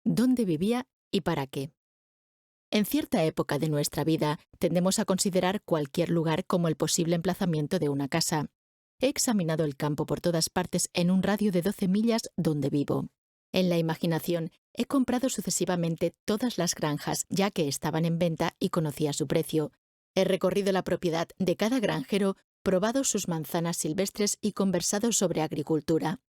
dónde vivía y para qué. En cierta época de nuestra vida tendemos a considerar cualquier lugar como el posible emplazamiento de una casa. He examinado el campo por todas partes en un radio de 12 millas donde vivo. En la imaginación he comprado sucesivamente todas las granjas ya que estaban en venta y conocía su precio. He recorrido la propiedad de cada granjero, probado sus manzanas silvestres y conversado sobre agricultura.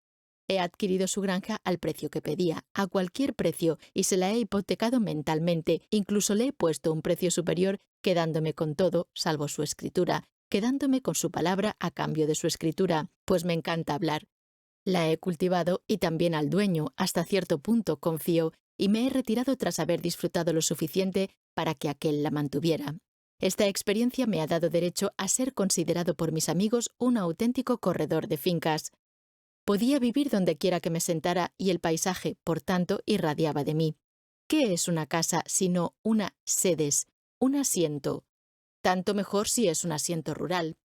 He adquirido su granja al precio que pedía, a cualquier precio, y se la he hipotecado mentalmente, incluso le he puesto un precio superior, quedándome con todo, salvo su escritura, quedándome con su palabra a cambio de su escritura, pues me encanta hablar. La he cultivado y también al dueño, hasta cierto punto confío, y me he retirado tras haber disfrutado lo suficiente para que aquél la mantuviera. Esta experiencia me ha dado derecho a ser considerado por mis amigos un auténtico corredor de fincas. Podía vivir donde quiera que me sentara y el paisaje, por tanto, irradiaba de mí. ¿Qué es una casa sino una sedes, un asiento? Tanto mejor si es un asiento rural.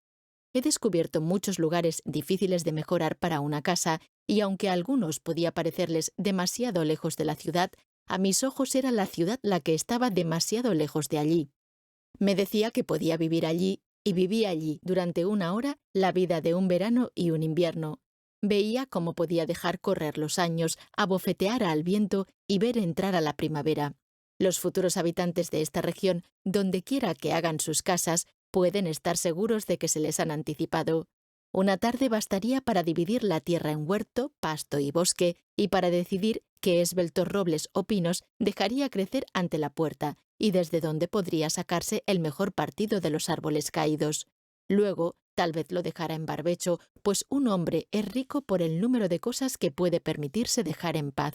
He descubierto muchos lugares difíciles de mejorar para una casa y aunque a algunos podía parecerles demasiado lejos de la ciudad, a mis ojos era la ciudad la que estaba demasiado lejos de allí. Me decía que podía vivir allí y viví allí durante una hora la vida de un verano y un invierno. Veía cómo podía dejar correr los años, abofetear al viento y ver entrar a la primavera. Los futuros habitantes de esta región, dondequiera que hagan sus casas, pueden estar seguros de que se les han anticipado. Una tarde bastaría para dividir la tierra en huerto, pasto y bosque, y para decidir qué esbeltos robles o pinos dejaría crecer ante la puerta, y desde donde podría sacarse el mejor partido de los árboles caídos. Luego, tal vez lo dejara en barbecho, pues un hombre es rico por el número de cosas que puede permitirse dejar en paz.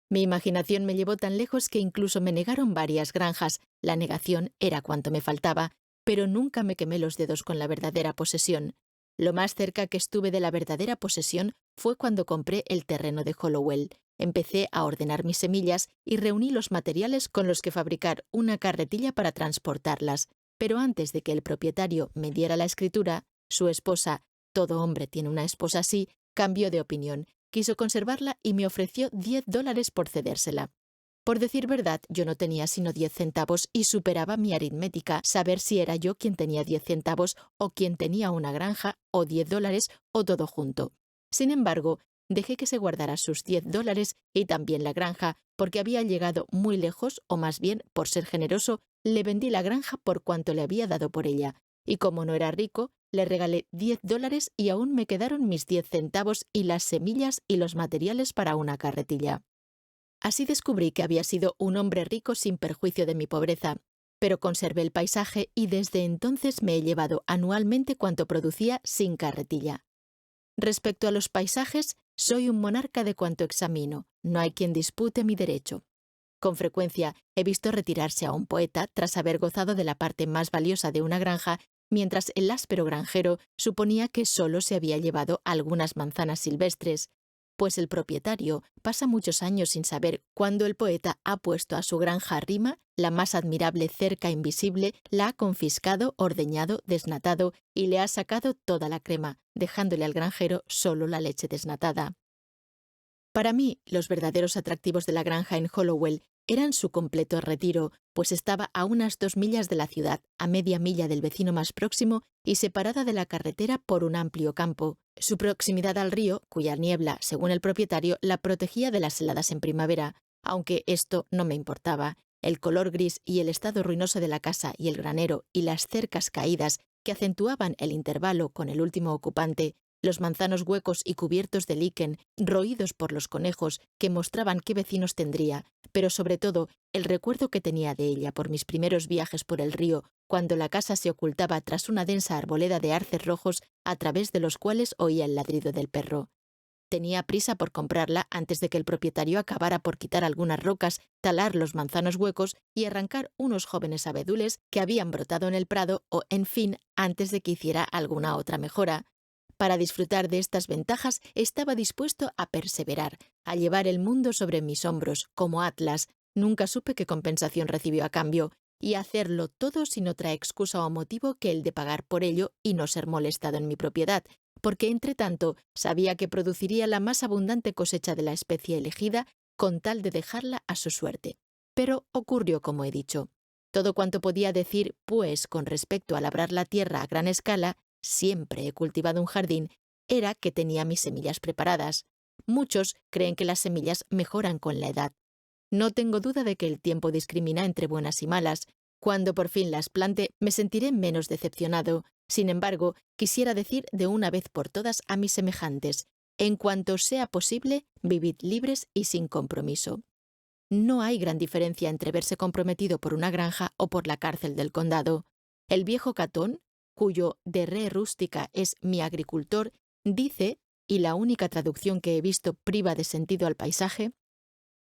Mi imaginación me llevó tan lejos que incluso me negaron varias granjas. La negación era cuanto me faltaba, pero nunca me quemé los dedos con la verdadera posesión. Lo más cerca que estuve de la verdadera posesión fue cuando compré el terreno de Hollowell. Empecé a ordenar mis semillas y reuní los materiales con los que fabricar una carretilla para transportarlas. Pero antes de que el propietario me diera la escritura, su esposa, todo hombre tiene una esposa así, cambió de opinión. Quiso conservarla y me ofreció $10 por cedérsela. Por decir verdad, yo no tenía sino 10 centavos y superaba mi aritmética saber si era yo quien tenía 10 centavos o quien tenía una granja o $10 o todo junto. Sin embargo, dejé que se guardara sus $10 y también la granja porque había llegado muy lejos o más bien, por ser generoso, le vendí la granja por cuanto le había dado por ella. Y como no era rico, le regalé $10 y aún me quedaron mis 10 centavos y las semillas y los materiales para una carretilla. Así descubrí que había sido un hombre rico sin perjuicio de mi pobreza, pero conservé el paisaje y desde entonces me he llevado anualmente cuanto producía sin carretilla. Respecto a los paisajes, soy un monarca de cuanto examino, no hay quien dispute mi derecho. Con frecuencia he visto retirarse a un poeta tras haber gozado de la parte más valiosa de una granja, mientras el áspero granjero suponía que solo se había llevado algunas manzanas silvestres, pues el propietario pasa muchos años sin saber cuándo el poeta ha puesto a su granja rima, la más admirable cerca invisible, la ha confiscado, ordeñado, desnatado y le ha sacado toda la crema, dejándole al granjero solo la leche desnatada. Para mí, los verdaderos atractivos de la granja en Hollowell eran su completo retiro, pues estaba a unas 2 millas de la ciudad, a media milla del vecino más próximo y separada de la carretera por un amplio campo. Su proximidad al río, cuya niebla, según el propietario, la protegía de las heladas en primavera, aunque esto no me importaba. El color gris y el estado ruinoso de la casa y el granero y las cercas caídas que acentuaban el intervalo con el último ocupante, los manzanos huecos y cubiertos de liquen, roídos por los conejos, que mostraban qué vecinos tendría, pero sobre todo el recuerdo que tenía de ella por mis primeros viajes por el río, cuando la casa se ocultaba tras una densa arboleda de arces rojos a través de los cuales oía el ladrido del perro. Tenía prisa por comprarla antes de que el propietario acabara por quitar algunas rocas, talar los manzanos huecos y arrancar unos jóvenes abedules que habían brotado en el prado o, en fin, antes de que hiciera alguna otra mejora. Para disfrutar de estas ventajas estaba dispuesto a perseverar, a llevar el mundo sobre mis hombros, como Atlas, nunca supe qué compensación recibió a cambio, y hacerlo todo sin otra excusa o motivo que el de pagar por ello y no ser molestado en mi propiedad, porque entretanto sabía que produciría la más abundante cosecha de la especie elegida con tal de dejarla a su suerte. Pero ocurrió como he dicho. Todo cuanto podía decir, pues, con respecto a labrar la tierra a gran escala, siempre he cultivado un jardín, era que tenía mis semillas preparadas. Muchos creen que las semillas mejoran con la edad. No tengo duda de que el tiempo discrimina entre buenas y malas. Cuando por fin las plante, me sentiré menos decepcionado. Sin embargo, quisiera decir de una vez por todas a mis semejantes, en cuanto sea posible, vivid libres y sin compromiso. No hay gran diferencia entre verse comprometido por una granja o por la cárcel del condado. El viejo Catón, cuyo de re rústica es mi agricultor, dice, y la única traducción que he visto priva de sentido al paisaje: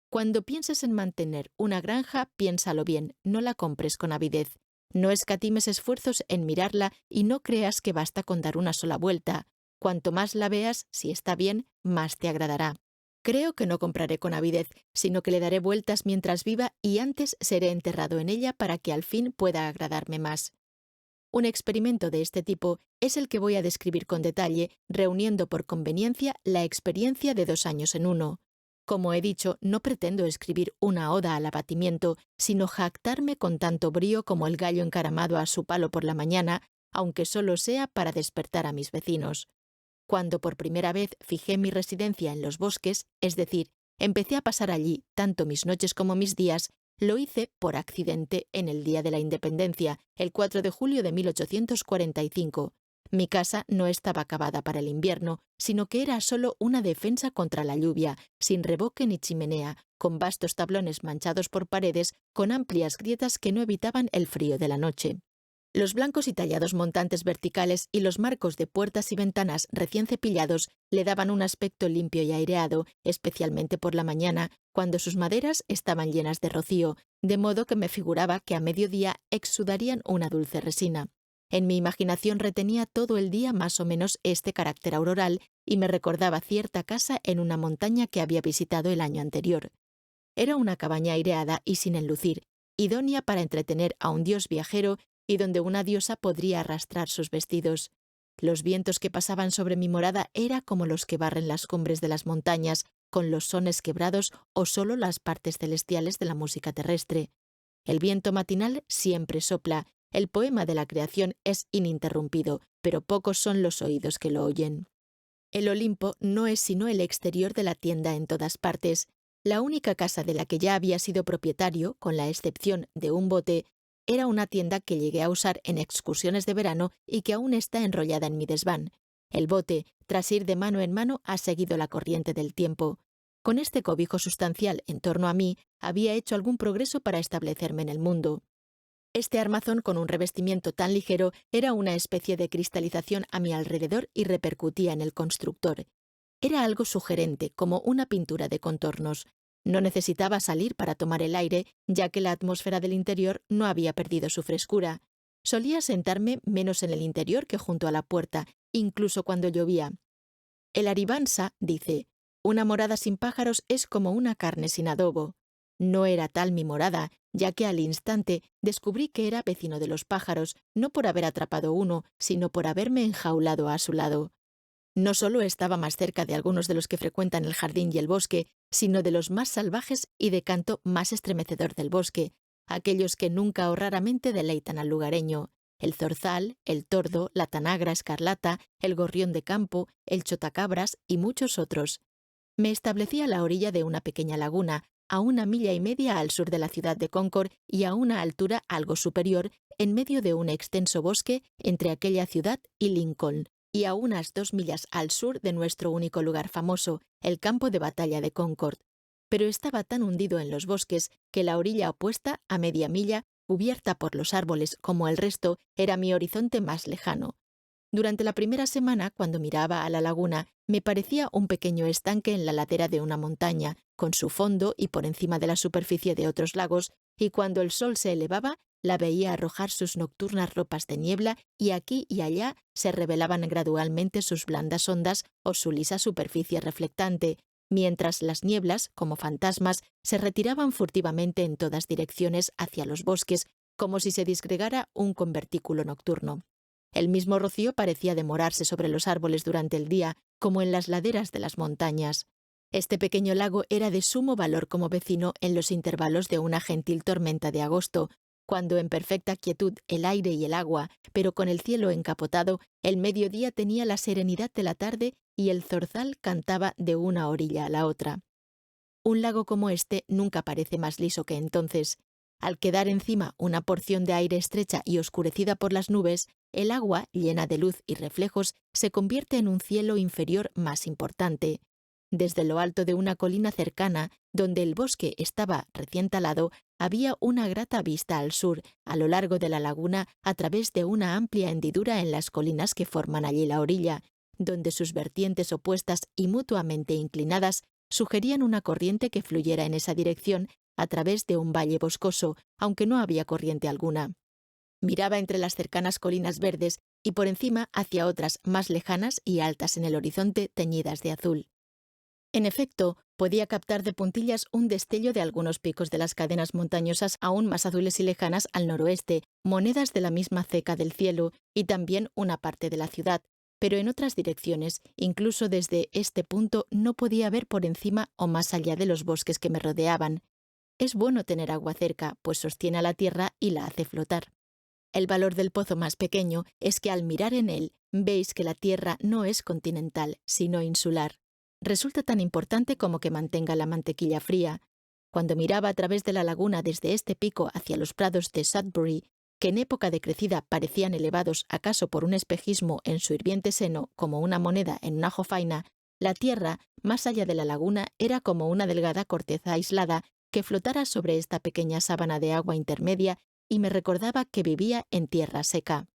cuando pienses en mantener una granja, piénsalo bien, no la compres con avidez. No escatimes esfuerzos en mirarla y no creas que basta con dar una sola vuelta. Cuanto más la veas, si está bien, más te agradará. Creo que no compraré con avidez, sino que le daré vueltas mientras viva y antes seré enterrado en ella para que al fin pueda agradarme más. Un experimento de este tipo es el que voy a describir con detalle, reuniendo por conveniencia la experiencia de 2 años en uno. Como he dicho, no pretendo escribir una oda al abatimiento, sino jactarme con tanto brío como el gallo encaramado a su palo por la mañana, aunque solo sea para despertar a mis vecinos. Cuando por primera vez fijé mi residencia en los bosques, es decir, empecé a pasar allí tanto mis noches como mis días, lo hice por accidente en el día de la Independencia, el 4 de julio de 1845. Mi casa no estaba acabada para el invierno, sino que era solo una defensa contra la lluvia, sin revoque ni chimenea, con vastos tablones manchados por paredes, con amplias grietas que no evitaban el frío de la noche. Los blancos y tallados montantes verticales y los marcos de puertas y ventanas recién cepillados le daban un aspecto limpio y aireado, especialmente por la mañana, cuando sus maderas estaban llenas de rocío, de modo que me figuraba que a mediodía exsudarían una dulce resina. En mi imaginación retenía todo el día más o menos este carácter auroral y me recordaba cierta casa en una montaña que había visitado el año anterior. Era una cabaña aireada y sin enlucir, idónea para entretener a un dios viajero y donde una diosa podría arrastrar sus vestidos. Los vientos que pasaban sobre mi morada era como los que barren las cumbres de las montañas, con los sones quebrados o solo las partes celestiales de la música terrestre. El viento matinal siempre sopla, el poema de la creación es ininterrumpido, pero pocos son los oídos que lo oyen. El Olimpo no es sino el exterior de la tienda en todas partes. La única casa de la que ya había sido propietario, con la excepción de un bote, era una tienda que llegué a usar en excursiones de verano y que aún está enrollada en mi desván. El bote, tras ir de mano en mano, ha seguido la corriente del tiempo. Con este cobijo sustancial en torno a mí, había hecho algún progreso para establecerme en el mundo. Este armazón con un revestimiento tan ligero era una especie de cristalización a mi alrededor y repercutía en el constructor. Era algo sugerente, como una pintura de contornos. No necesitaba salir para tomar el aire, ya que la atmósfera del interior no había perdido su frescura. Solía sentarme menos en el interior que junto a la puerta, incluso cuando llovía. El Aribansa dice: una morada sin pájaros es como una carne sin adobo. No era tal mi morada, ya que al instante descubrí que era vecino de los pájaros, no por haber atrapado uno, sino por haberme enjaulado a su lado. No solo estaba más cerca de algunos de los que frecuentan el jardín y el bosque, sino de los más salvajes y de canto más estremecedor del bosque, aquellos que nunca o raramente deleitan al lugareño: el zorzal, el tordo, la tanagra escarlata, el gorrión de campo, el chotacabras y muchos otros. Me establecí a la orilla de una pequeña laguna, a 1,5 millas al sur de la ciudad de Concord y a una altura algo superior, en medio de un extenso bosque entre aquella ciudad y Lincoln, y a unas 2 millas al sur de nuestro único lugar famoso, el campo de batalla de Concord. Pero estaba tan hundido en los bosques que la orilla opuesta, a media milla, cubierta por los árboles como el resto, era mi horizonte más lejano. Durante la primera semana, cuando miraba a la laguna, me parecía un pequeño estanque en la ladera de una montaña, con su fondo y por encima de la superficie de otros lagos, y cuando el sol se elevaba, la veía arrojar sus nocturnas ropas de niebla y aquí y allá se revelaban gradualmente sus blandas ondas o su lisa superficie reflectante, mientras las nieblas, como fantasmas, se retiraban furtivamente en todas direcciones hacia los bosques, como si se disgregara un convertículo nocturno. El mismo rocío parecía demorarse sobre los árboles durante el día, como en las laderas de las montañas. Este pequeño lago era de sumo valor como vecino en los intervalos de una gentil tormenta de agosto, cuando en perfecta quietud el aire y el agua, pero con el cielo encapotado, el mediodía tenía la serenidad de la tarde y el zorzal cantaba de una orilla a la otra. Un lago como este nunca parece más liso que entonces. Al quedar encima una porción de aire estrecha y oscurecida por las nubes, el agua, llena de luz y reflejos, se convierte en un cielo inferior más importante. Desde lo alto de una colina cercana, donde el bosque estaba recién talado, había una grata vista al sur, a lo largo de la laguna, a través de una amplia hendidura en las colinas que forman allí la orilla, donde sus vertientes opuestas y mutuamente inclinadas sugerían una corriente que fluyera en esa dirección a través de un valle boscoso, aunque no había corriente alguna. Miraba entre las cercanas colinas verdes y por encima hacia otras más lejanas y altas en el horizonte teñidas de azul. En efecto, podía captar de puntillas un destello de algunos picos de las cadenas montañosas aún más azules y lejanas al noroeste, monedas de la misma ceca del cielo, y también una parte de la ciudad, pero en otras direcciones, incluso desde este punto, no podía ver por encima o más allá de los bosques que me rodeaban. Es bueno tener agua cerca, pues sostiene a la tierra y la hace flotar. El valor del pozo más pequeño es que al mirar en él, veis que la tierra no es continental, sino insular. Resulta tan importante como que mantenga la mantequilla fría. Cuando miraba a través de la laguna desde este pico hacia los prados de Sudbury, que en época de crecida parecían elevados acaso por un espejismo en su hirviente seno como una moneda en una jofaina, la tierra, más allá de la laguna, era como una delgada corteza aislada que flotara sobre esta pequeña sábana de agua intermedia y me recordaba que vivía en tierra seca.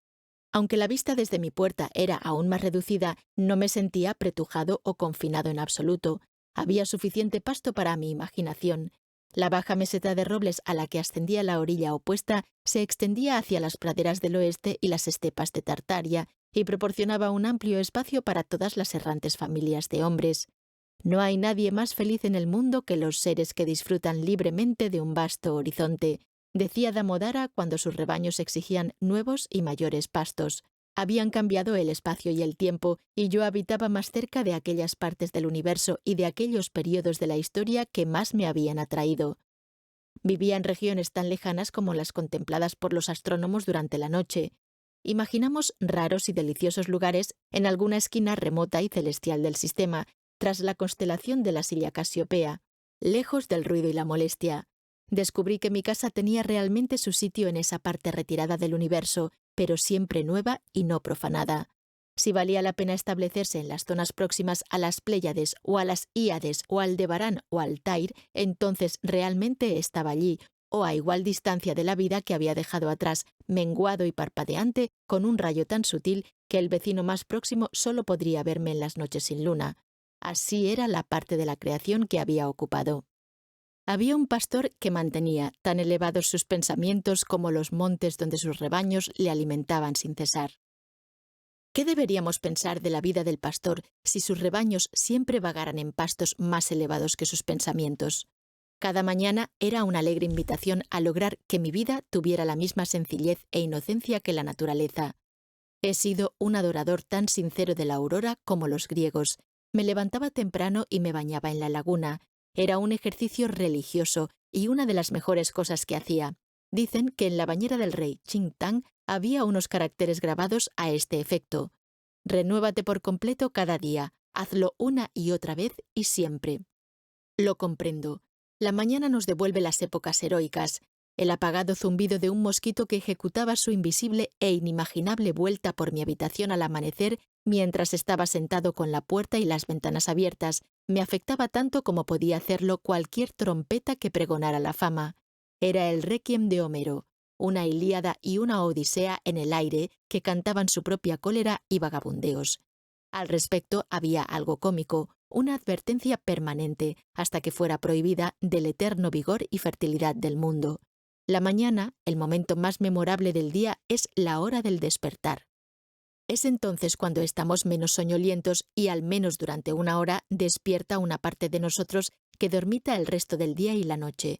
Aunque la vista desde mi puerta era aún más reducida, no me sentía apretujado o confinado en absoluto. Había suficiente pasto para mi imaginación. La baja meseta de robles a la que ascendía la orilla opuesta se extendía hacia las praderas del oeste y las estepas de Tartaria y proporcionaba un amplio espacio para todas las errantes familias de hombres. No hay nadie más feliz en el mundo que los seres que disfrutan libremente de un vasto horizonte, decía Damodara cuando sus rebaños exigían nuevos y mayores pastos. Habían cambiado el espacio y el tiempo, y yo habitaba más cerca de aquellas partes del universo y de aquellos períodos de la historia que más me habían atraído. Vivía en regiones tan lejanas como las contempladas por los astrónomos durante la noche. Imaginamos raros y deliciosos lugares en alguna esquina remota y celestial del sistema, tras la constelación de la Silla Casiopea, lejos del ruido y la molestia. Descubrí que mi casa tenía realmente su sitio en esa parte retirada del universo, pero siempre nueva y no profanada. Si valía la pena establecerse en las zonas próximas a las Pléyades o a las Híades o al Aldebarán o Altair, entonces realmente estaba allí, o a igual distancia de la vida que había dejado atrás, menguado y parpadeante, con un rayo tan sutil que el vecino más próximo solo podría verme en las noches sin luna. Así era la parte de la creación que había ocupado. Había un pastor que mantenía tan elevados sus pensamientos como los montes donde sus rebaños le alimentaban sin cesar. ¿Qué deberíamos pensar de la vida del pastor si sus rebaños siempre vagaran en pastos más elevados que sus pensamientos? Cada mañana era una alegre invitación a lograr que mi vida tuviera la misma sencillez e inocencia que la naturaleza. He sido un adorador tan sincero de la aurora como los griegos. Me levantaba temprano y me bañaba en la laguna. Era un ejercicio religioso y una de las mejores cosas que hacía. Dicen que en la bañera del rey Qing-Tang había unos caracteres grabados a este efecto. Renuévate por completo cada día, hazlo una y otra vez y siempre. Lo comprendo. La mañana nos devuelve las épocas heroicas, el apagado zumbido de un mosquito que ejecutaba su invisible e inimaginable vuelta por mi habitación al amanecer mientras estaba sentado con la puerta y las ventanas abiertas, me afectaba tanto como podía hacerlo cualquier trompeta que pregonara la fama. Era el requiem de Homero, una Ilíada y una Odisea en el aire que cantaban su propia cólera y vagabundeos. Al respecto había algo cómico, una advertencia permanente, hasta que fuera prohibida, del eterno vigor y fertilidad del mundo. La mañana, el momento más memorable del día, es la hora del despertar. Es entonces cuando estamos menos soñolientos y al menos durante una hora despierta una parte de nosotros que dormita el resto del día y la noche.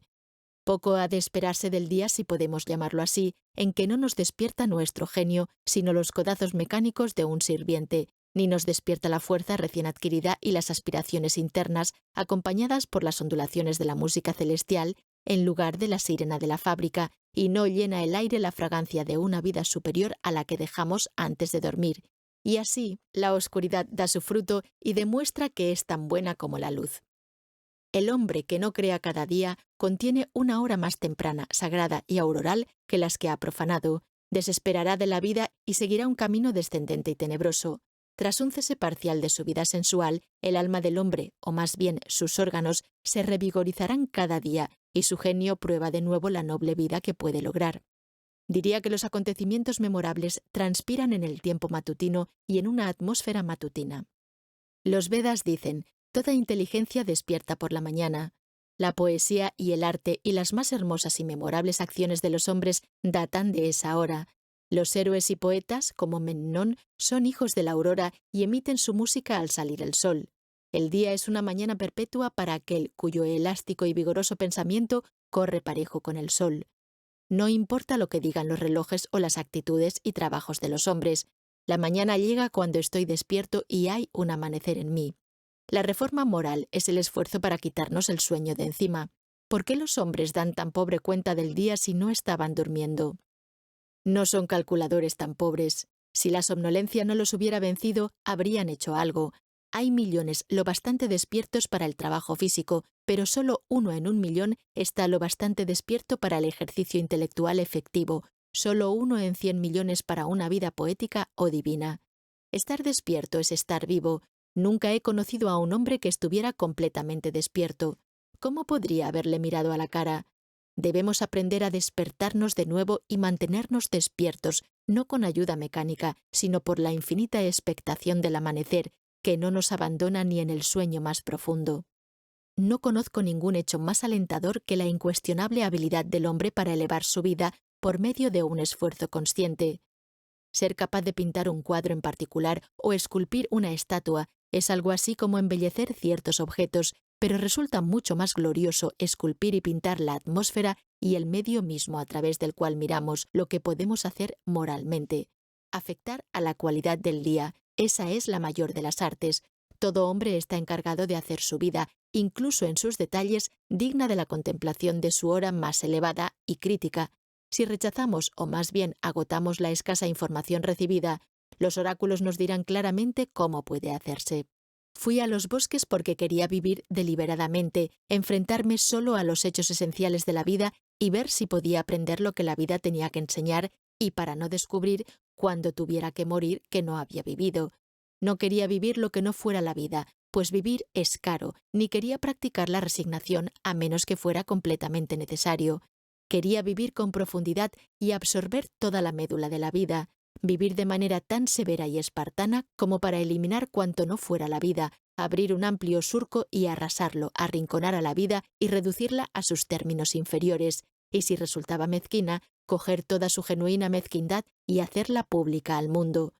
Poco ha de esperarse del día, si podemos llamarlo así, en que no nos despierta nuestro genio, sino los codazos mecánicos de un sirviente, ni nos despierta la fuerza recién adquirida y las aspiraciones internas, acompañadas por las ondulaciones de la música celestial, en lugar de la sirena de la fábrica, y no llena el aire la fragancia de una vida superior a la que dejamos antes de dormir. Y así, la oscuridad da su fruto y demuestra que es tan buena como la luz. El hombre que no crea cada día contiene una hora más temprana, sagrada y auroral que las que ha profanado, desesperará de la vida y seguirá un camino descendente y tenebroso. Tras un cese parcial de su vida sensual, el alma del hombre, o más bien sus órganos, se revigorizarán cada día y su genio prueba de nuevo la noble vida que puede lograr. Diría que los acontecimientos memorables transpiran en el tiempo matutino y en una atmósfera matutina. Los Vedas dicen: toda inteligencia despierta por la mañana. La poesía y el arte y las más hermosas y memorables acciones de los hombres datan de esa hora. Los héroes y poetas, como Memnón, son hijos de la aurora y emiten su música al salir el sol. El día es una mañana perpetua para aquel cuyo elástico y vigoroso pensamiento corre parejo con el sol. No importa lo que digan los relojes o las actitudes y trabajos de los hombres. La mañana llega cuando estoy despierto y hay un amanecer en mí. La reforma moral es el esfuerzo para quitarnos el sueño de encima. ¿Por qué los hombres dan tan pobre cuenta del día si no estaban durmiendo? No son calculadores tan pobres. Si la somnolencia no los hubiera vencido, habrían hecho algo. Hay millones lo bastante despiertos para el trabajo físico, pero solo 1 en 1.000.000 está lo bastante despierto para el ejercicio intelectual efectivo, solo 1 en 100 millones para una vida poética o divina. Estar despierto es estar vivo. Nunca he conocido a un hombre que estuviera completamente despierto. ¿Cómo podría haberle mirado a la cara? Debemos aprender a despertarnos de nuevo y mantenernos despiertos, no con ayuda mecánica, sino por la infinita expectación del amanecer, que no nos abandona ni en el sueño más profundo. No conozco ningún hecho más alentador que la incuestionable habilidad del hombre para elevar su vida por medio de un esfuerzo consciente. Ser capaz de pintar un cuadro en particular o esculpir una estatua es algo así como embellecer ciertos objetos, pero resulta mucho más glorioso esculpir y pintar la atmósfera y el medio mismo a través del cual miramos lo que podemos hacer moralmente. Afectar a la cualidad del día, esa es la mayor de las artes. Todo hombre está encargado de hacer su vida, incluso en sus detalles, digna de la contemplación de su hora más elevada y crítica. Si rechazamos o más bien agotamos la escasa información recibida, los oráculos nos dirán claramente cómo puede hacerse. Fui a los bosques porque quería vivir deliberadamente, enfrentarme solo a los hechos esenciales de la vida y ver si podía aprender lo que la vida tenía que enseñar y para no descubrir, cuando tuviera que morir, que no había vivido. No quería vivir lo que no fuera la vida, pues vivir es caro, ni quería practicar la resignación a menos que fuera completamente necesario. Quería vivir con profundidad y absorber toda la médula de la vida, vivir de manera tan severa y espartana como para eliminar cuanto no fuera la vida, abrir un amplio surco y arrasarlo, arrinconar a la vida y reducirla a sus términos inferiores, y si resultaba mezquina, coger toda su genuina mezquindad y hacerla pública al mundo.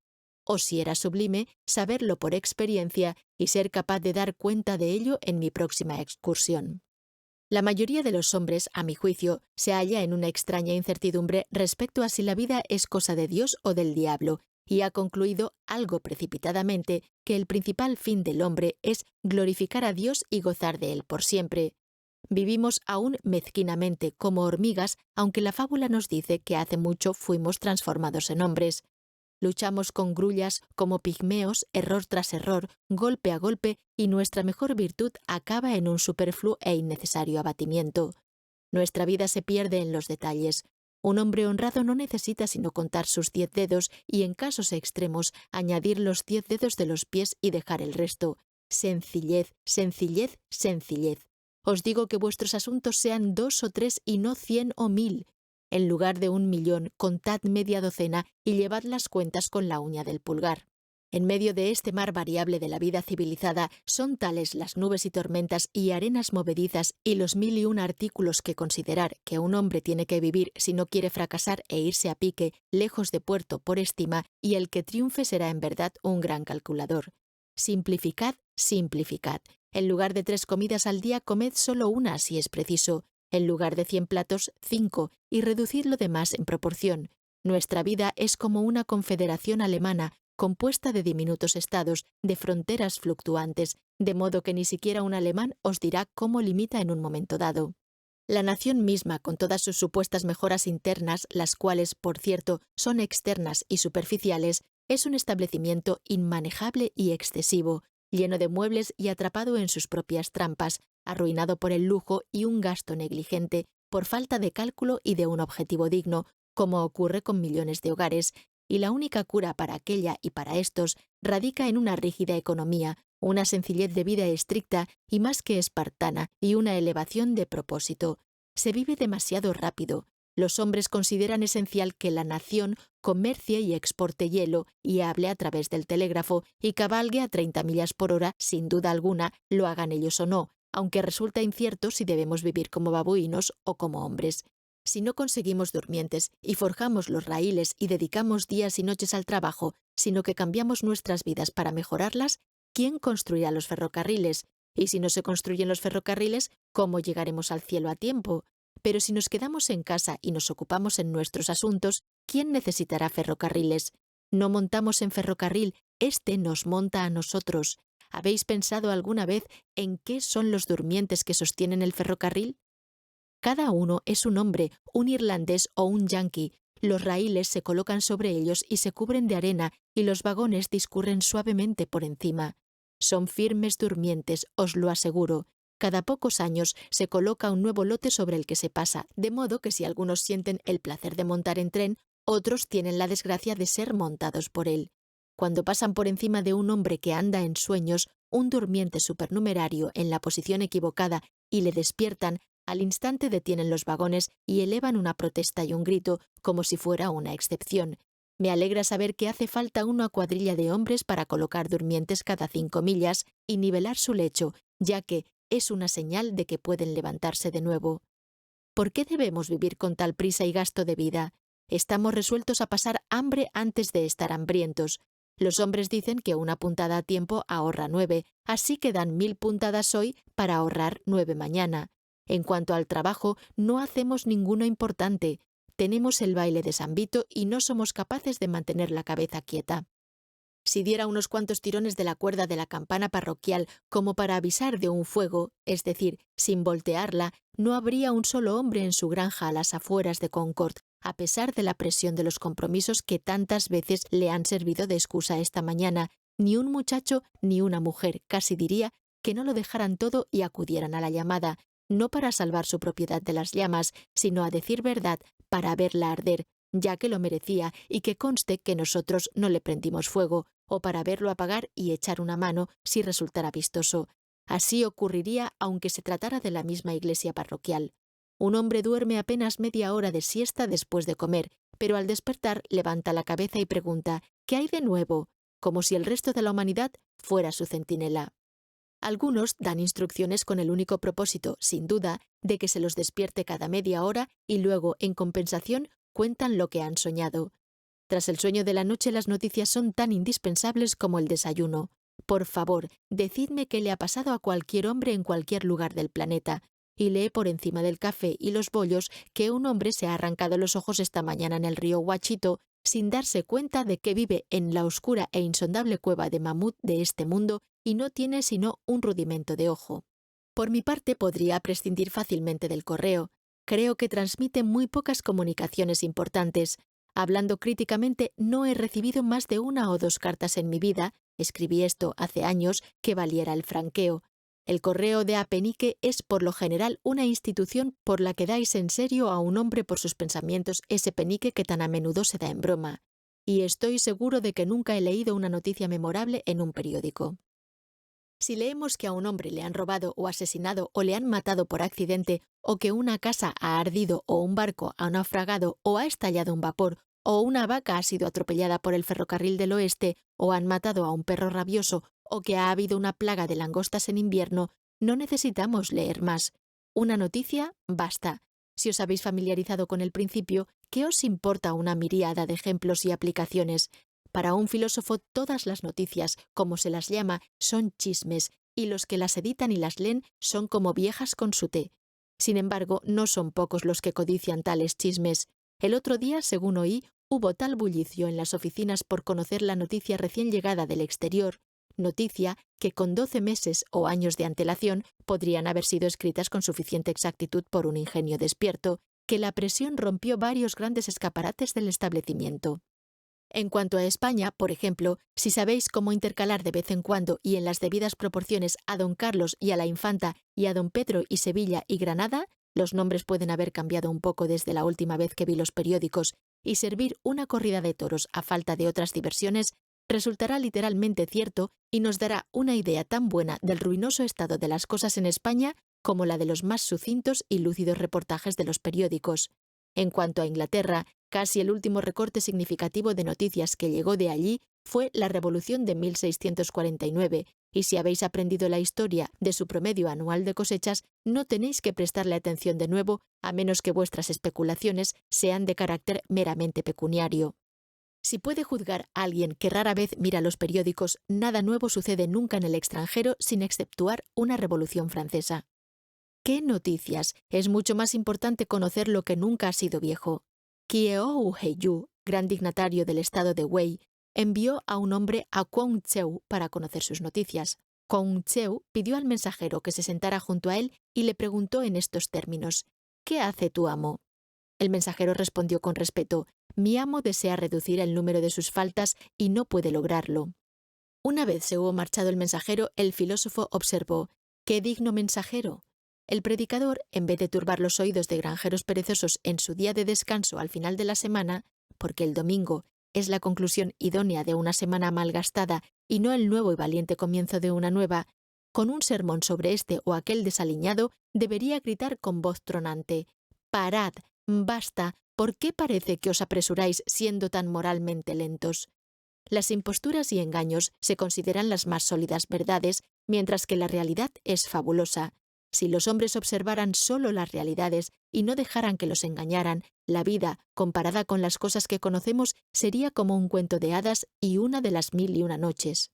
O si era sublime, saberlo por experiencia y ser capaz de dar cuenta de ello en mi próxima excursión. La mayoría de los hombres, a mi juicio, se halla en una extraña incertidumbre respecto a si la vida es cosa de Dios o del diablo, y ha concluido, algo precipitadamente, que el principal fin del hombre es glorificar a Dios y gozar de él por siempre. Vivimos aún mezquinamente como hormigas, aunque la fábula nos dice que hace mucho fuimos transformados en hombres. Luchamos con grullas como pigmeos, error tras error, golpe a golpe, y nuestra mejor virtud acaba en un superfluo e innecesario abatimiento. Nuestra vida se pierde en los detalles. Un hombre honrado no necesita sino contar sus 10 dedos y, en casos extremos, añadir los 10 dedos de los pies y dejar el resto. Sencillez, sencillez, sencillez. Os digo que vuestros asuntos sean 2 o 3 y no 100 o 1000. En lugar de 1.000.000, contad media docena y llevad las cuentas con la uña del pulgar. En medio de este mar variable de la vida civilizada, son tales las nubes y tormentas y arenas movedizas y los 1001 artículos que considerar que un hombre tiene que vivir si no quiere fracasar e irse a pique, lejos de puerto por estima, y el que triunfe será en verdad un gran calculador. Simplificad, simplificad. En lugar de 3 comidas al día, comed solo una si es preciso. En lugar de 100 platos, 5, y reducid lo demás en proporción. Nuestra vida es como una confederación alemana, compuesta de diminutos estados, de fronteras fluctuantes, de modo que ni siquiera un alemán os dirá cómo limita en un momento dado. La nación misma, con todas sus supuestas mejoras internas, las cuales, por cierto, son externas y superficiales, es un establecimiento inmanejable y excesivo, lleno de muebles y atrapado en sus propias trampas, arruinado por el lujo y un gasto negligente, por falta de cálculo y de un objetivo digno, como ocurre con millones de hogares, y la única cura para aquella y para estos radica en una rígida economía, una sencillez de vida estricta y más que espartana, y una elevación de propósito. Se vive demasiado rápido. Los hombres consideran esencial que la nación comercie y exporte hielo y hable a través del telégrafo y cabalgue a 30 millas por hora, sin duda alguna, lo hagan ellos o no, aunque resulta incierto si debemos vivir como babuinos o como hombres. Si no conseguimos durmientes y forjamos los raíles y dedicamos días y noches al trabajo, sino que cambiamos nuestras vidas para mejorarlas, ¿quién construirá los ferrocarriles? Y si no se construyen los ferrocarriles, ¿cómo llegaremos al cielo a tiempo? Pero si nos quedamos en casa y nos ocupamos en nuestros asuntos, ¿quién necesitará ferrocarriles? No montamos en ferrocarril, éste nos monta a nosotros. ¿Habéis pensado alguna vez en qué son los durmientes que sostienen el ferrocarril? Cada uno es un hombre, un irlandés o un yanqui. Los raíles se colocan sobre ellos y se cubren de arena y los vagones discurren suavemente por encima. Son firmes durmientes, os lo aseguro. Cada pocos años se coloca un nuevo lote sobre el que se pasa, de modo que si algunos sienten el placer de montar en tren, otros tienen la desgracia de ser montados por él. Cuando pasan por encima de un hombre que anda en sueños, un durmiente supernumerario en la posición equivocada, y le despiertan, al instante detienen los vagones y elevan una protesta y un grito, como si fuera una excepción. Me alegra saber que hace falta una cuadrilla de hombres para colocar durmientes cada 5 millas y nivelar su lecho, ya que es una señal de que pueden levantarse de nuevo. ¿Por qué debemos vivir con tal prisa y gasto de vida? Estamos resueltos a pasar hambre antes de estar hambrientos. Los hombres dicen que una puntada a tiempo ahorra 9, así que dan 1000 puntadas hoy para ahorrar 9 mañana. En cuanto al trabajo, no hacemos ninguno importante. Tenemos el baile de San Vito y no somos capaces de mantener la cabeza quieta. Si diera unos cuantos tirones de la cuerda de la campana parroquial como para avisar de un fuego, es decir, sin voltearla, no habría un solo hombre en su granja a las afueras de Concord, a pesar de la presión de los compromisos que tantas veces le han servido de excusa esta mañana, ni un muchacho ni una mujer, casi diría, que no lo dejaran todo y acudieran a la llamada, no para salvar su propiedad de las llamas, sino, a decir verdad, para verla arder, ya que lo merecía, y que conste que nosotros no le prendimos fuego, o para verlo apagar y echar una mano si resultara vistoso. Así ocurriría aunque se tratara de la misma iglesia parroquial. Un hombre duerme apenas media hora de siesta después de comer, pero al despertar levanta la cabeza y pregunta ¿qué hay de nuevo?, como si el resto de la humanidad fuera su centinela. Algunos dan instrucciones con el único propósito, sin duda, de que se los despierte cada media hora y luego, en compensación, cuentan lo que han soñado. Tras el sueño de la noche, las noticias son tan indispensables como el desayuno. Por favor, decidme qué le ha pasado a cualquier hombre en cualquier lugar del planeta, y lee por encima del café y los bollos que un hombre se ha arrancado los ojos esta mañana en el río Ouachito sin darse cuenta de que vive en la oscura e insondable cueva de mamut de este mundo y no tiene sino un rudimento de ojo. Por mi parte, podría prescindir fácilmente del correo. Creo que transmite muy pocas comunicaciones importantes. Hablando críticamente, no he recibido más de 1 o 2 cartas en mi vida, escribí esto hace años, que valiera el franqueo. El correo de Apenique es por lo general una institución por la que dais en serio a un hombre por sus pensamientos ese penique que tan a menudo se da en broma. Y estoy seguro de que nunca he leído una noticia memorable en un periódico. Si leemos que a un hombre le han robado o asesinado o le han matado por accidente, o que una casa ha ardido o un barco ha naufragado o ha estallado un vapor, o una vaca ha sido atropellada por el ferrocarril del oeste, o han matado a un perro rabioso, o que ha habido una plaga de langostas en invierno, no necesitamos leer más. Una noticia basta. Si os habéis familiarizado con el principio, ¿qué os importa una miríada de ejemplos y aplicaciones? Para un filósofo todas las noticias, como se las llama, son chismes, y los que las editan y las leen son como viejas con su té. Sin embargo, no son pocos los que codician tales chismes. El otro día, según oí, Hubo tal bullicio en las oficinas por conocer la noticia recién llegada del exterior, noticia que con 12 meses o años de antelación podrían haber sido escritas con suficiente exactitud por un ingenio despierto, que la presión rompió varios grandes escaparates del establecimiento. En cuanto a España, por ejemplo, si sabéis cómo intercalar de vez en cuando y en las debidas proporciones a don Carlos y a la Infanta y a don Pedro y Sevilla y Granada, los nombres pueden haber cambiado un poco desde la última vez que vi los periódicos, y servir una corrida de toros a falta de otras diversiones resultará literalmente cierto y nos dará una idea tan buena del ruinoso estado de las cosas en España como la de los más sucintos y lúcidos reportajes de los periódicos. En cuanto a Inglaterra, casi el último recorte significativo de noticias que llegó de allí fue la Revolución de 1649, y si habéis aprendido la historia de su promedio anual de cosechas, no tenéis que prestarle atención de nuevo, a menos que vuestras especulaciones sean de carácter meramente pecuniario. Si puede juzgar a alguien que rara vez mira los periódicos, nada nuevo sucede nunca en el extranjero sin exceptuar una Revolución Francesa. ¿Qué noticias? Es mucho más importante conocer lo que nunca ha sido viejo. Kyeou Heiyu, gran dignatario del estado de Wei, envió a un hombre a Kwong Tseu para conocer sus noticias. Kwong Tseu pidió al mensajero que se sentara junto a él y le preguntó en estos términos: ¿Qué hace tu amo? El mensajero respondió con respeto: Mi amo desea reducir el número de sus faltas y no puede lograrlo. Una vez se hubo marchado el mensajero, el filósofo observó: ¡Qué digno mensajero! El predicador, en vez de turbar los oídos de granjeros perezosos en su día de descanso al final de la semana, porque el domingo es la conclusión idónea de una semana malgastada y no el nuevo y valiente comienzo de una nueva, con un sermón sobre este o aquel desaliñado, debería gritar con voz tronante: «¡Parad! ¡Basta! ¿Por qué parece que os apresuráis siendo tan moralmente lentos?» Las imposturas y engaños se consideran las más sólidas verdades, mientras que la realidad es fabulosa. Si los hombres observaran solo las realidades y no dejaran que los engañaran, la vida, comparada con las cosas que conocemos, sería como un cuento de hadas y una de las 1001 noches.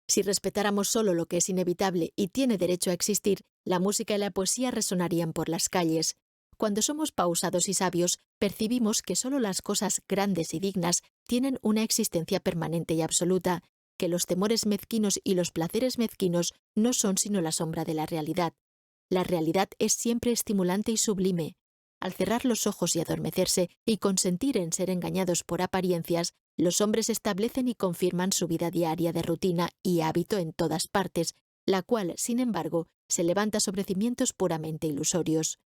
Si respetáramos solo lo que es inevitable y tiene derecho a existir, la música y la poesía resonarían por las calles. Cuando somos pausados y sabios, percibimos que solo las cosas grandes y dignas tienen una existencia permanente y absoluta, que los temores mezquinos y los placeres mezquinos no son sino la sombra de la realidad. La realidad es siempre estimulante y sublime. Al cerrar los ojos y adormecerse y consentir en ser engañados por apariencias, los hombres establecen y confirman su vida diaria de rutina y hábito en todas partes, la cual, sin embargo, se levanta sobre cimientos puramente ilusorios.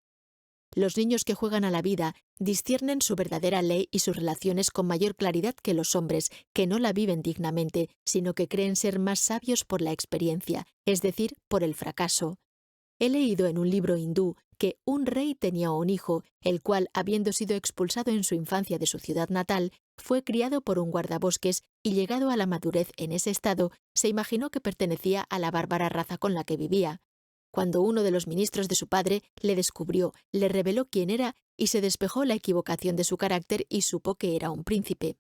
Los niños que juegan a la vida disciernen su verdadera ley y sus relaciones con mayor claridad que los hombres, que no la viven dignamente, sino que creen ser más sabios por la experiencia, es decir, por el fracaso. He leído en un libro hindú que un rey tenía un hijo, el cual, habiendo sido expulsado en su infancia de su ciudad natal, fue criado por un guardabosques y, llegado a la madurez en ese estado, se imaginó que pertenecía a la bárbara raza con la que vivía. Cuando uno de los ministros de su padre le descubrió, le reveló quién era y se despejó la equivocación de su carácter y supo que era un príncipe.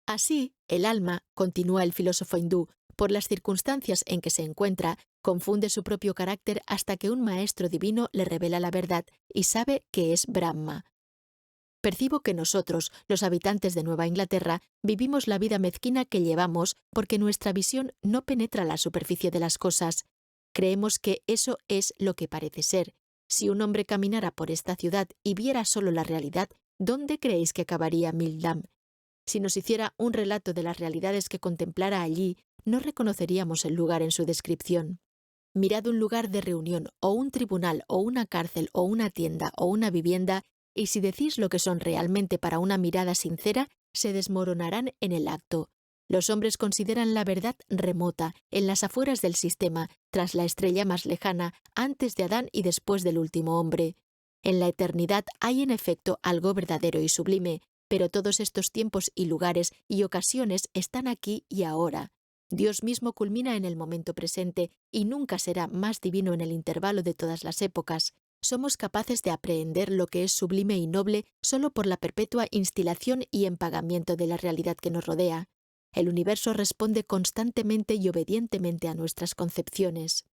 Así, el alma, continúa el filósofo hindú, por las circunstancias en que se encuentra, confunde su propio carácter hasta que un maestro divino le revela la verdad y sabe que es Brahma. Percibo que nosotros, los habitantes de Nueva Inglaterra, vivimos la vida mezquina que llevamos porque nuestra visión no penetra la superficie de las cosas. Creemos que eso es lo que parece ser. Si un hombre caminara por esta ciudad y viera solo la realidad, ¿dónde creéis que acabaría Mildam? Si nos hiciera un relato de las realidades que contemplara allí, no reconoceríamos el lugar en su descripción. Mirad un lugar de reunión, o un tribunal, o una cárcel, o una tienda, o una vivienda, y si decís lo que son realmente para una mirada sincera, se desmoronarán en el acto. Los hombres consideran la verdad remota, en las afueras del sistema, tras la estrella más lejana, antes de Adán y después del último hombre. En la eternidad hay en efecto algo verdadero y sublime, pero todos estos tiempos y lugares y ocasiones están aquí y ahora. Dios mismo culmina en el momento presente y nunca será más divino en el intervalo de todas las épocas. Somos capaces de aprehender lo que es sublime y noble solo por la perpetua instilación y empagamiento de la realidad que nos rodea. El universo responde constantemente y obedientemente a nuestras concepciones.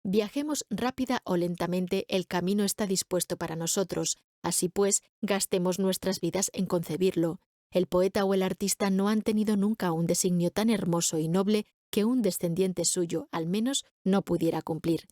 Viajemos rápida o lentamente, el camino está dispuesto para nosotros. Así pues, gastemos nuestras vidas en concebirlo. El poeta o el artista no han tenido nunca un designio tan hermoso y noble que un descendiente suyo, al menos, no pudiera cumplir.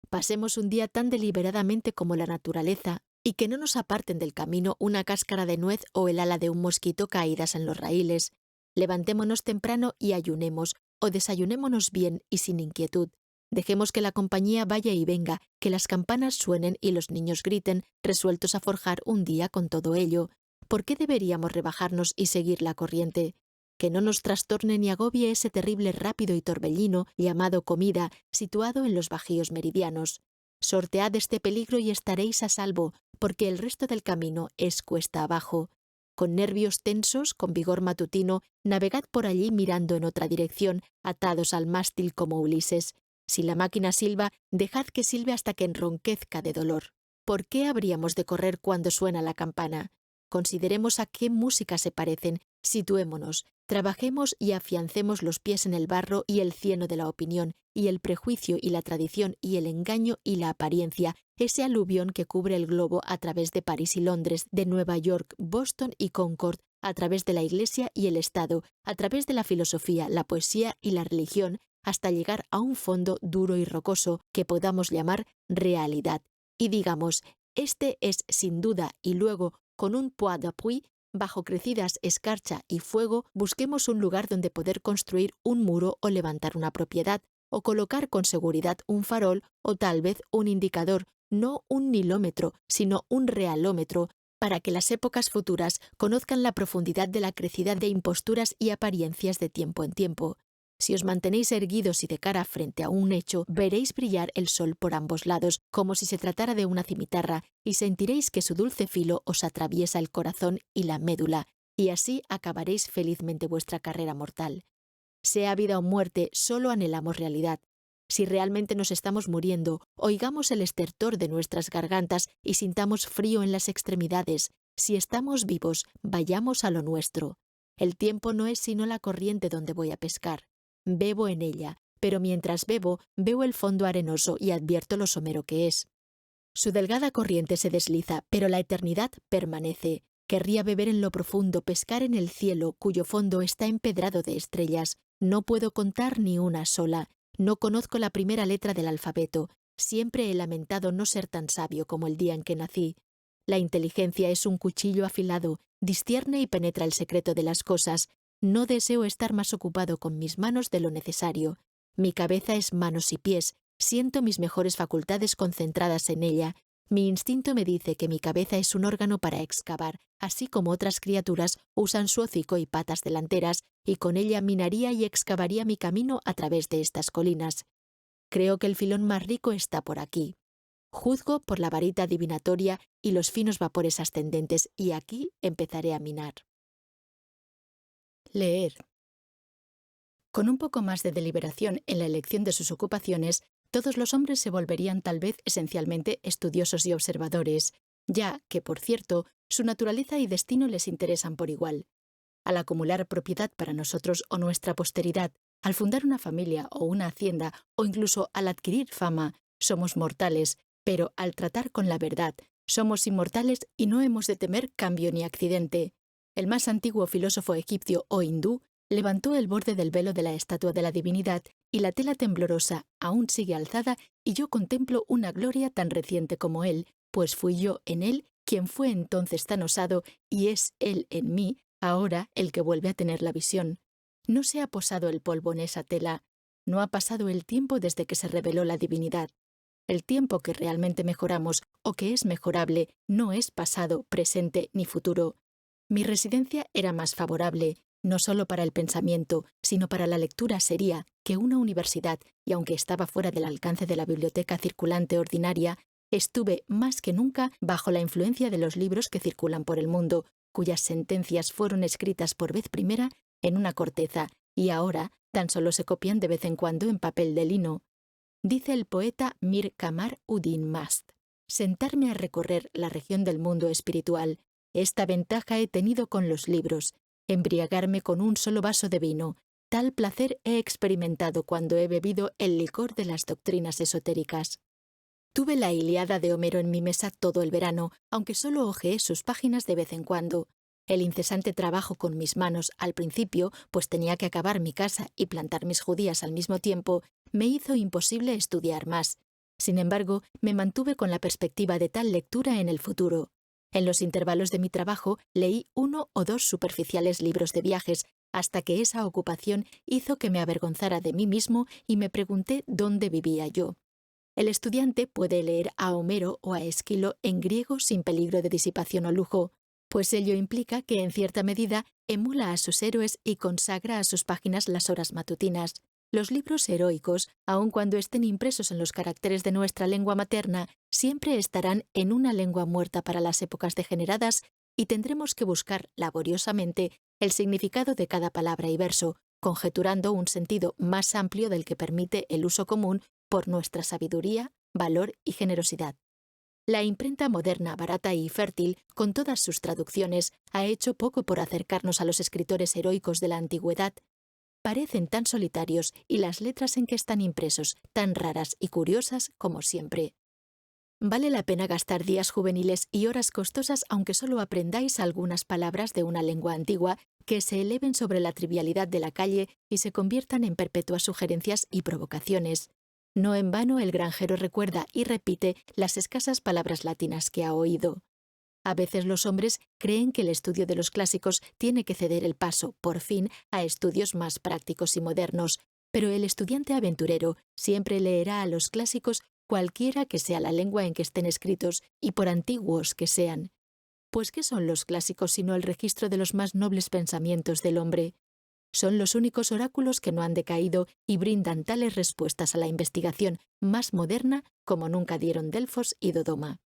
Pasemos un día tan deliberadamente como la naturaleza, y que no nos aparten del camino una cáscara de nuez o el ala de un mosquito caídas en los raíles. Levantémonos temprano y ayunemos, o desayunémonos bien y sin inquietud. Dejemos que la compañía vaya y venga, que las campanas suenen y los niños griten, resueltos a forjar un día con todo ello. ¿Por qué deberíamos rebajarnos y seguir la corriente? Que no nos trastorne ni agobie ese terrible rápido y torbellino llamado comida, situado en los bajíos meridianos. Sortead este peligro y estaréis a salvo, porque el resto del camino es cuesta abajo. Con nervios tensos, con vigor matutino, navegad por allí mirando en otra dirección, atados al mástil como Ulises. Si la máquina silba, dejad que silbe hasta que enronquezca de dolor. ¿Por qué habríamos de correr cuando suena la campana? Consideremos a qué música se parecen, situémonos, trabajemos y afiancemos los pies en el barro y el cieno de la opinión, y el prejuicio y la tradición y el engaño y la apariencia, ese aluvión que cubre el globo a través de París y Londres, de Nueva York, Boston y Concord, a través de la Iglesia y el Estado, a través de la filosofía, la poesía y la religión, hasta llegar a un fondo duro y rocoso que podamos llamar realidad. Y digamos, este es sin duda, y luego, con un point d'appui, bajo crecidas escarcha y fuego, busquemos un lugar donde poder construir un muro o levantar una propiedad, o colocar con seguridad un farol o tal vez un indicador, no un nilómetro, sino un realómetro, para que las épocas futuras conozcan la profundidad de la crecida de imposturas y apariencias de tiempo en tiempo. Si os mantenéis erguidos y de cara frente a un hecho, veréis brillar el sol por ambos lados, como si se tratara de una cimitarra, y sentiréis que su dulce filo os atraviesa el corazón y la médula, y así acabaréis felizmente vuestra carrera mortal. Sea vida o muerte, solo anhelamos realidad. Si realmente nos estamos muriendo, oigamos el estertor de nuestras gargantas y sintamos frío en las extremidades. Si estamos vivos, vayamos a lo nuestro. El tiempo no es sino la corriente donde voy a pescar. Bebo en ella, pero mientras bebo, veo el fondo arenoso y advierto lo somero que es. Su delgada corriente se desliza, pero la eternidad permanece. Querría beber en lo profundo, pescar en el cielo, cuyo fondo está empedrado de estrellas. No puedo contar ni una sola. No conozco la primera letra del alfabeto. Siempre he lamentado no ser tan sabio como el día en que nací. La inteligencia es un cuchillo afilado, discierne y penetra el secreto de las cosas. No deseo estar más ocupado con mis manos de lo necesario. Mi cabeza es manos y pies. Siento mis mejores facultades concentradas en ella. Mi instinto me dice que mi cabeza es un órgano para excavar, así como otras criaturas usan su hocico y patas delanteras, y con ella minaría y excavaría mi camino a través de estas colinas. Creo que el filón más rico está por aquí. Juzgo por la varita adivinatoria y los finos vapores ascendentes, y aquí empezaré a minar. Leer. Con un poco más de deliberación en la elección de sus ocupaciones, todos los hombres se volverían tal vez esencialmente estudiosos y observadores, ya que, por cierto, su naturaleza y destino les interesan por igual. Al acumular propiedad para nosotros o nuestra posteridad, al fundar una familia o una hacienda, o incluso al adquirir fama, somos mortales, pero al tratar con la verdad, somos inmortales y no hemos de temer cambio ni accidente. El más antiguo filósofo egipcio o hindú levantó el borde del velo de la estatua de la divinidad y la tela temblorosa aún sigue alzada y yo contemplo una gloria tan reciente como él, pues fui yo en él quien fue entonces tan osado y es él en mí ahora el que vuelve a tener la visión. No se ha posado el polvo en esa tela, no ha pasado el tiempo desde que se reveló la divinidad. El tiempo que realmente mejoramos o que es mejorable no es pasado, presente ni futuro. Mi residencia era más favorable, no solo para el pensamiento, sino para la lectura sería que una universidad, y aunque estaba fuera del alcance de la biblioteca circulante ordinaria, estuve más que nunca bajo la influencia de los libros que circulan por el mundo, cuyas sentencias fueron escritas por vez primera en una corteza, y ahora tan solo se copian de vez en cuando en papel de lino. Dice el poeta Mir Kamar Uddin Mast: sentarme a recorrer la región del mundo espiritual. Esta ventaja he tenido con los libros: embriagarme con un solo vaso de vino. Tal placer he experimentado cuando he bebido el licor de las doctrinas esotéricas. Tuve la Ilíada de Homero en mi mesa todo el verano, aunque solo hojeé sus páginas de vez en cuando. El incesante trabajo con mis manos al principio, pues tenía que acabar mi casa y plantar mis judías al mismo tiempo, me hizo imposible estudiar más. Sin embargo, me mantuve con la perspectiva de tal lectura en el futuro. En los intervalos de mi trabajo leí 1 o 2 superficiales libros de viajes, hasta que esa ocupación hizo que me avergonzara de mí mismo y me pregunté dónde vivía yo. El estudiante puede leer a Homero o a Esquilo en griego sin peligro de disipación o lujo, pues ello implica que en cierta medida emula a sus héroes y consagra a sus páginas las horas matutinas. Los libros heroicos, aun cuando estén impresos en los caracteres de nuestra lengua materna, siempre estarán en una lengua muerta para las épocas degeneradas y tendremos que buscar laboriosamente el significado de cada palabra y verso, conjeturando un sentido más amplio del que permite el uso común por nuestra sabiduría, valor y generosidad. La imprenta moderna, barata y fértil, con todas sus traducciones, ha hecho poco por acercarnos a los escritores heroicos de la antigüedad. Parecen tan solitarios y las letras en que están impresos tan raras y curiosas como siempre. Vale la pena gastar días juveniles y horas costosas aunque solo aprendáis algunas palabras de una lengua antigua que se eleven sobre la trivialidad de la calle y se conviertan en perpetuas sugerencias y provocaciones. No en vano el granjero recuerda y repite las escasas palabras latinas que ha oído. A veces los hombres creen que el estudio de los clásicos tiene que ceder el paso, por fin, a estudios más prácticos y modernos, pero el estudiante aventurero siempre leerá a los clásicos cualquiera que sea la lengua en que estén escritos y por antiguos que sean. Pues ¿qué son los clásicos sino el registro de los más nobles pensamientos del hombre? Son los únicos oráculos que no han decaído y brindan tales respuestas a la investigación más moderna como nunca dieron Delfos y Dodoma.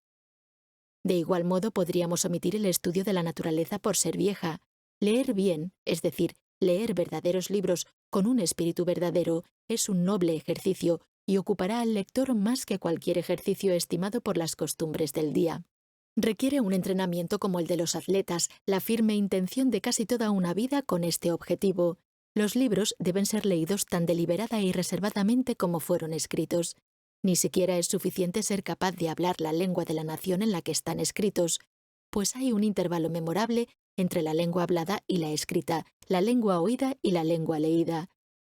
De igual modo podríamos omitir el estudio de la naturaleza por ser vieja. Leer bien, es decir, leer verdaderos libros con un espíritu verdadero, es un noble ejercicio y ocupará al lector más que cualquier ejercicio estimado por las costumbres del día. Requiere un entrenamiento como el de los atletas, la firme intención de casi toda una vida con este objetivo. Los libros deben ser leídos tan deliberada y reservadamente como fueron escritos. Ni siquiera es suficiente ser capaz de hablar la lengua de la nación en la que están escritos, pues hay un intervalo memorable entre la lengua hablada y la escrita, la lengua oída y la lengua leída.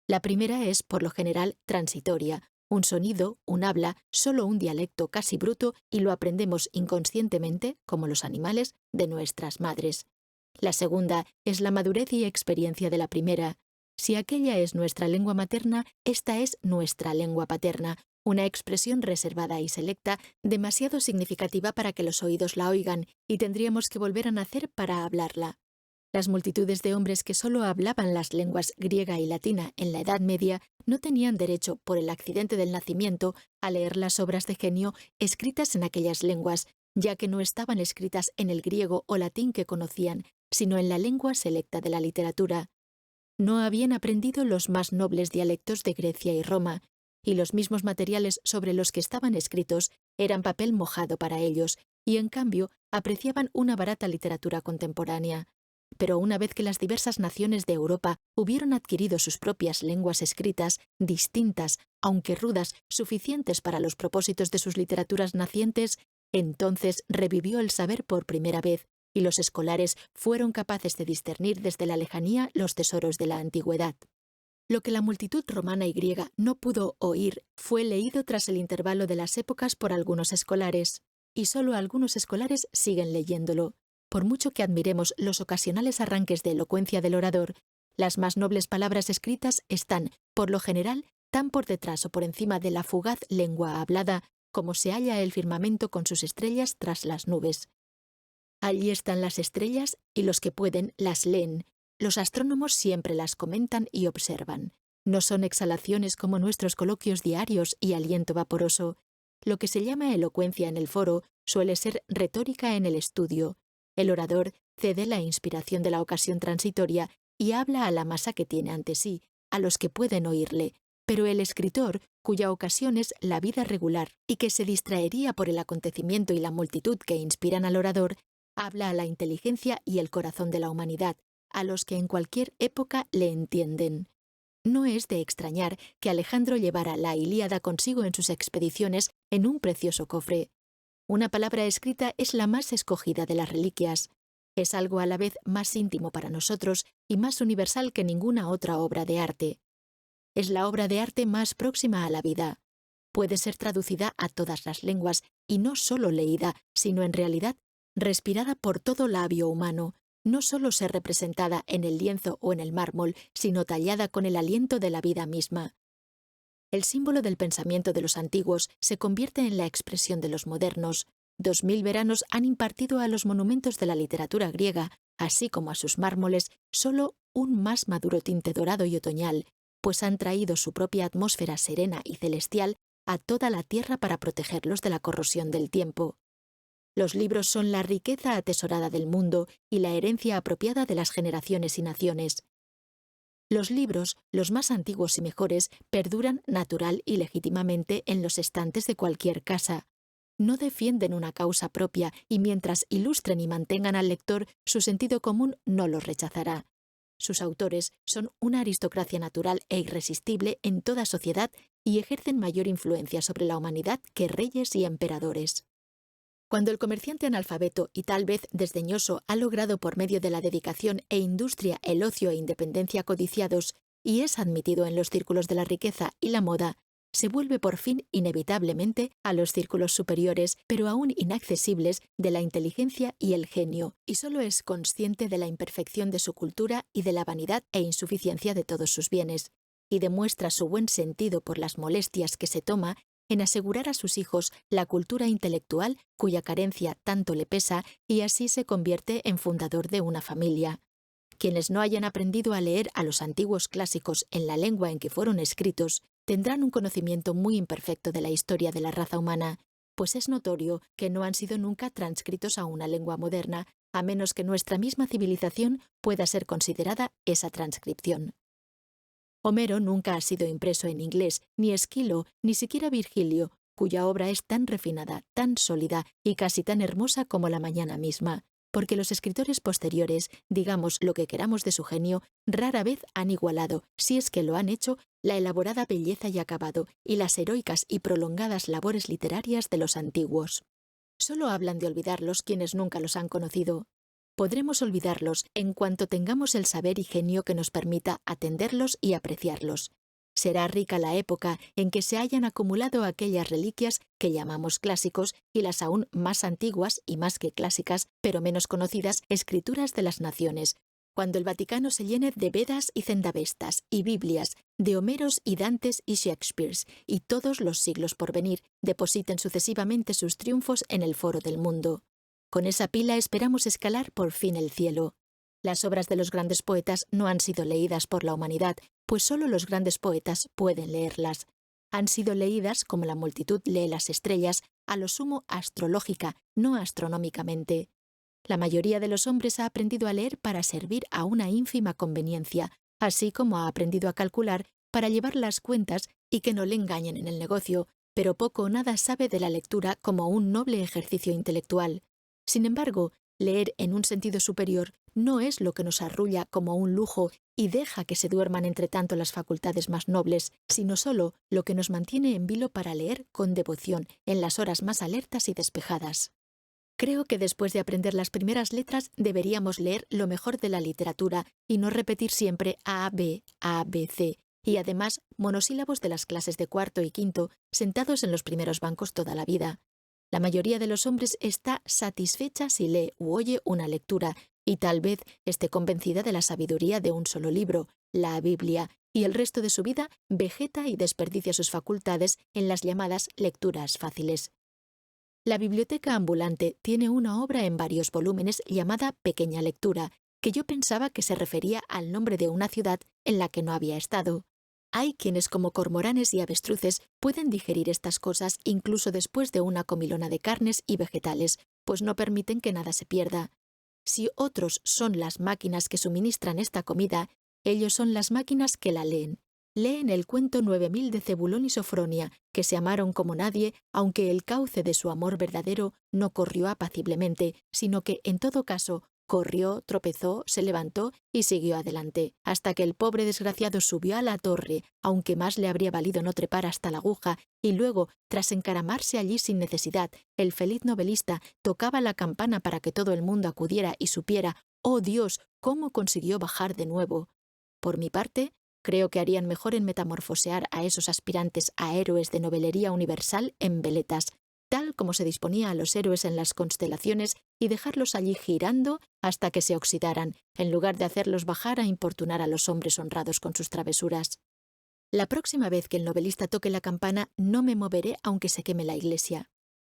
La primera es, por lo general, transitoria, un sonido, un habla, solo un dialecto casi bruto y lo aprendemos inconscientemente, como los animales, de nuestras madres. La segunda es la madurez y experiencia de la primera. Si aquella es nuestra lengua materna, esta es nuestra lengua paterna, una expresión reservada y selecta, demasiado significativa para que los oídos la oigan, y tendríamos que volver a nacer para hablarla. Las multitudes de hombres que solo hablaban las lenguas griega y latina en la Edad Media no tenían derecho, por el accidente del nacimiento, a leer las obras de genio escritas en aquellas lenguas, ya que no estaban escritas en el griego o latín que conocían, sino en la lengua selecta de la literatura. No habían aprendido los más nobles dialectos de Grecia y Roma, y los mismos materiales sobre los que estaban escritos eran papel mojado para ellos, y en cambio apreciaban una barata literatura contemporánea. Pero una vez que las diversas naciones de Europa hubieron adquirido sus propias lenguas escritas, distintas, aunque rudas, suficientes para los propósitos de sus literaturas nacientes, entonces revivió el saber por primera vez, y los escolares fueron capaces de discernir desde la lejanía los tesoros de la antigüedad. Lo que la multitud romana y griega no pudo oír fue leído tras el intervalo de las épocas por algunos escolares, y solo algunos escolares siguen leyéndolo. Por mucho que admiremos los ocasionales arranques de elocuencia del orador, las más nobles palabras escritas están, por lo general, tan por detrás o por encima de la fugaz lengua hablada como se halla el firmamento con sus estrellas tras las nubes. Allí están las estrellas y los que pueden las leen. Los astrónomos siempre las comentan y observan. No son exhalaciones como nuestros coloquios diarios y aliento vaporoso. Lo que se llama elocuencia en el foro suele ser retórica en el estudio. El orador cede la inspiración de la ocasión transitoria y habla a la masa que tiene ante sí, a los que pueden oírle, pero el escritor, cuya ocasión es la vida regular y que se distraería por el acontecimiento y la multitud que inspiran al orador, habla a la inteligencia y el corazón de la humanidad, a los que en cualquier época le entienden. No es de extrañar que Alejandro llevara la Ilíada consigo en sus expediciones en un precioso cofre. Una palabra escrita es la más escogida de las reliquias. Es algo a la vez más íntimo para nosotros y más universal que ninguna otra obra de arte. Es la obra de arte más próxima a la vida. Puede ser traducida a todas las lenguas y no solo leída, sino en realidad respirada por todo labio humano, no solo ser representada en el lienzo o en el mármol, sino tallada con el aliento de la vida misma. El símbolo del pensamiento de los antiguos se convierte en la expresión de los modernos. 2000 veranos han impartido a los monumentos de la literatura griega, así como a sus mármoles, solo un más maduro tinte dorado y otoñal, pues han traído su propia atmósfera serena y celestial a toda la tierra para protegerlos de la corrosión del tiempo. Los libros son la riqueza atesorada del mundo y la herencia apropiada de las generaciones y naciones. Los libros, los más antiguos y mejores, perduran natural y legítimamente en los estantes de cualquier casa. No defienden una causa propia y mientras ilustren y mantengan al lector, su sentido común no los rechazará. Sus autores son una aristocracia natural e irresistible en toda sociedad y ejercen mayor influencia sobre la humanidad que reyes y emperadores. Cuando el comerciante analfabeto y tal vez desdeñoso ha logrado por medio de la dedicación e industria el ocio e independencia codiciados y es admitido en los círculos de la riqueza y la moda, se vuelve por fin inevitablemente a los círculos superiores, pero aún inaccesibles, de la inteligencia y el genio, y solo es consciente de la imperfección de su cultura y de la vanidad e insuficiencia de todos sus bienes, y demuestra su buen sentido por las molestias que se toma en asegurar a sus hijos la cultura intelectual cuya carencia tanto le pesa y así se convierte en fundador de una familia. Quienes no hayan aprendido a leer a los antiguos clásicos en la lengua en que fueron escritos, tendrán un conocimiento muy imperfecto de la historia de la raza humana, pues es notorio que no han sido nunca transcritos a una lengua moderna, a menos que nuestra misma civilización pueda ser considerada esa transcripción. Homero nunca ha sido impreso en inglés, ni Esquilo, ni siquiera Virgilio, cuya obra es tan refinada, tan sólida y casi tan hermosa como la mañana misma, porque los escritores posteriores, digamos lo que queramos de su genio, rara vez han igualado, si es que lo han hecho, la elaborada belleza y acabado y las heroicas y prolongadas labores literarias de los antiguos. Solo hablan de olvidarlos quienes nunca los han conocido. Podremos olvidarlos en cuanto tengamos el saber y genio que nos permita atenderlos y apreciarlos. Será rica la época en que se hayan acumulado aquellas reliquias que llamamos clásicos y las aún más antiguas y más que clásicas, pero menos conocidas, escrituras de las naciones, cuando el Vaticano se llene de Vedas y Zendavestas y Biblias, de Homeros y Dantes y Shakespeares, y todos los siglos por venir depositen sucesivamente sus triunfos en el foro del mundo. Con esa pila esperamos escalar por fin el cielo. Las obras de los grandes poetas no han sido leídas por la humanidad, pues solo los grandes poetas pueden leerlas. Han sido leídas, como la multitud lee las estrellas, a lo sumo astrológica, no astronómicamente. La mayoría de los hombres ha aprendido a leer para servir a una ínfima conveniencia, así como ha aprendido a calcular para llevar las cuentas y que no le engañen en el negocio, pero poco o nada sabe de la lectura como un noble ejercicio intelectual. Sin embargo, leer en un sentido superior no es lo que nos arrulla como un lujo y deja que se duerman entre tanto las facultades más nobles, sino solo lo que nos mantiene en vilo para leer con devoción en las horas más alertas y despejadas. Creo que después de aprender las primeras letras deberíamos leer lo mejor de la literatura y no repetir siempre A, B, C, y además monosílabos de las clases de cuarto y quinto sentados en los primeros bancos toda la vida. La mayoría de los hombres está satisfecha si lee u oye una lectura y tal vez esté convencida de la sabiduría de un solo libro, la Biblia, y el resto de su vida vegeta y desperdicia sus facultades en las llamadas lecturas fáciles. La biblioteca ambulante tiene una obra en varios volúmenes llamada Pequeña Lectura, que yo pensaba que se refería al nombre de una ciudad en la que no había estado. Hay quienes como cormoranes y avestruces pueden digerir estas cosas incluso después de una comilona de carnes y vegetales, pues no permiten que nada se pierda. Si otros son las máquinas que suministran esta comida, ellos son las máquinas que la leen. Leen el cuento 9000 de Zebulón y Sofronia, que se amaron como nadie, aunque el cauce de su amor verdadero no corrió apaciblemente, sino que, en todo caso, Corrió, tropezó, se levantó y siguió adelante, hasta que el pobre desgraciado subió a la torre, aunque más le habría valido no trepar hasta la aguja, y luego, tras encaramarse allí sin necesidad, el feliz novelista tocaba la campana para que todo el mundo acudiera y supiera, ¡oh Dios!, cómo consiguió bajar de nuevo. Por mi parte, creo que harían mejor en metamorfosear a esos aspirantes a héroes de novelería universal en veletas, tal como se disponía a los héroes en las constelaciones, y dejarlos allí girando hasta que se oxidaran, en lugar de hacerlos bajar a importunar a los hombres honrados con sus travesuras. La próxima vez que el novelista toque la campana, no me moveré aunque se queme la iglesia.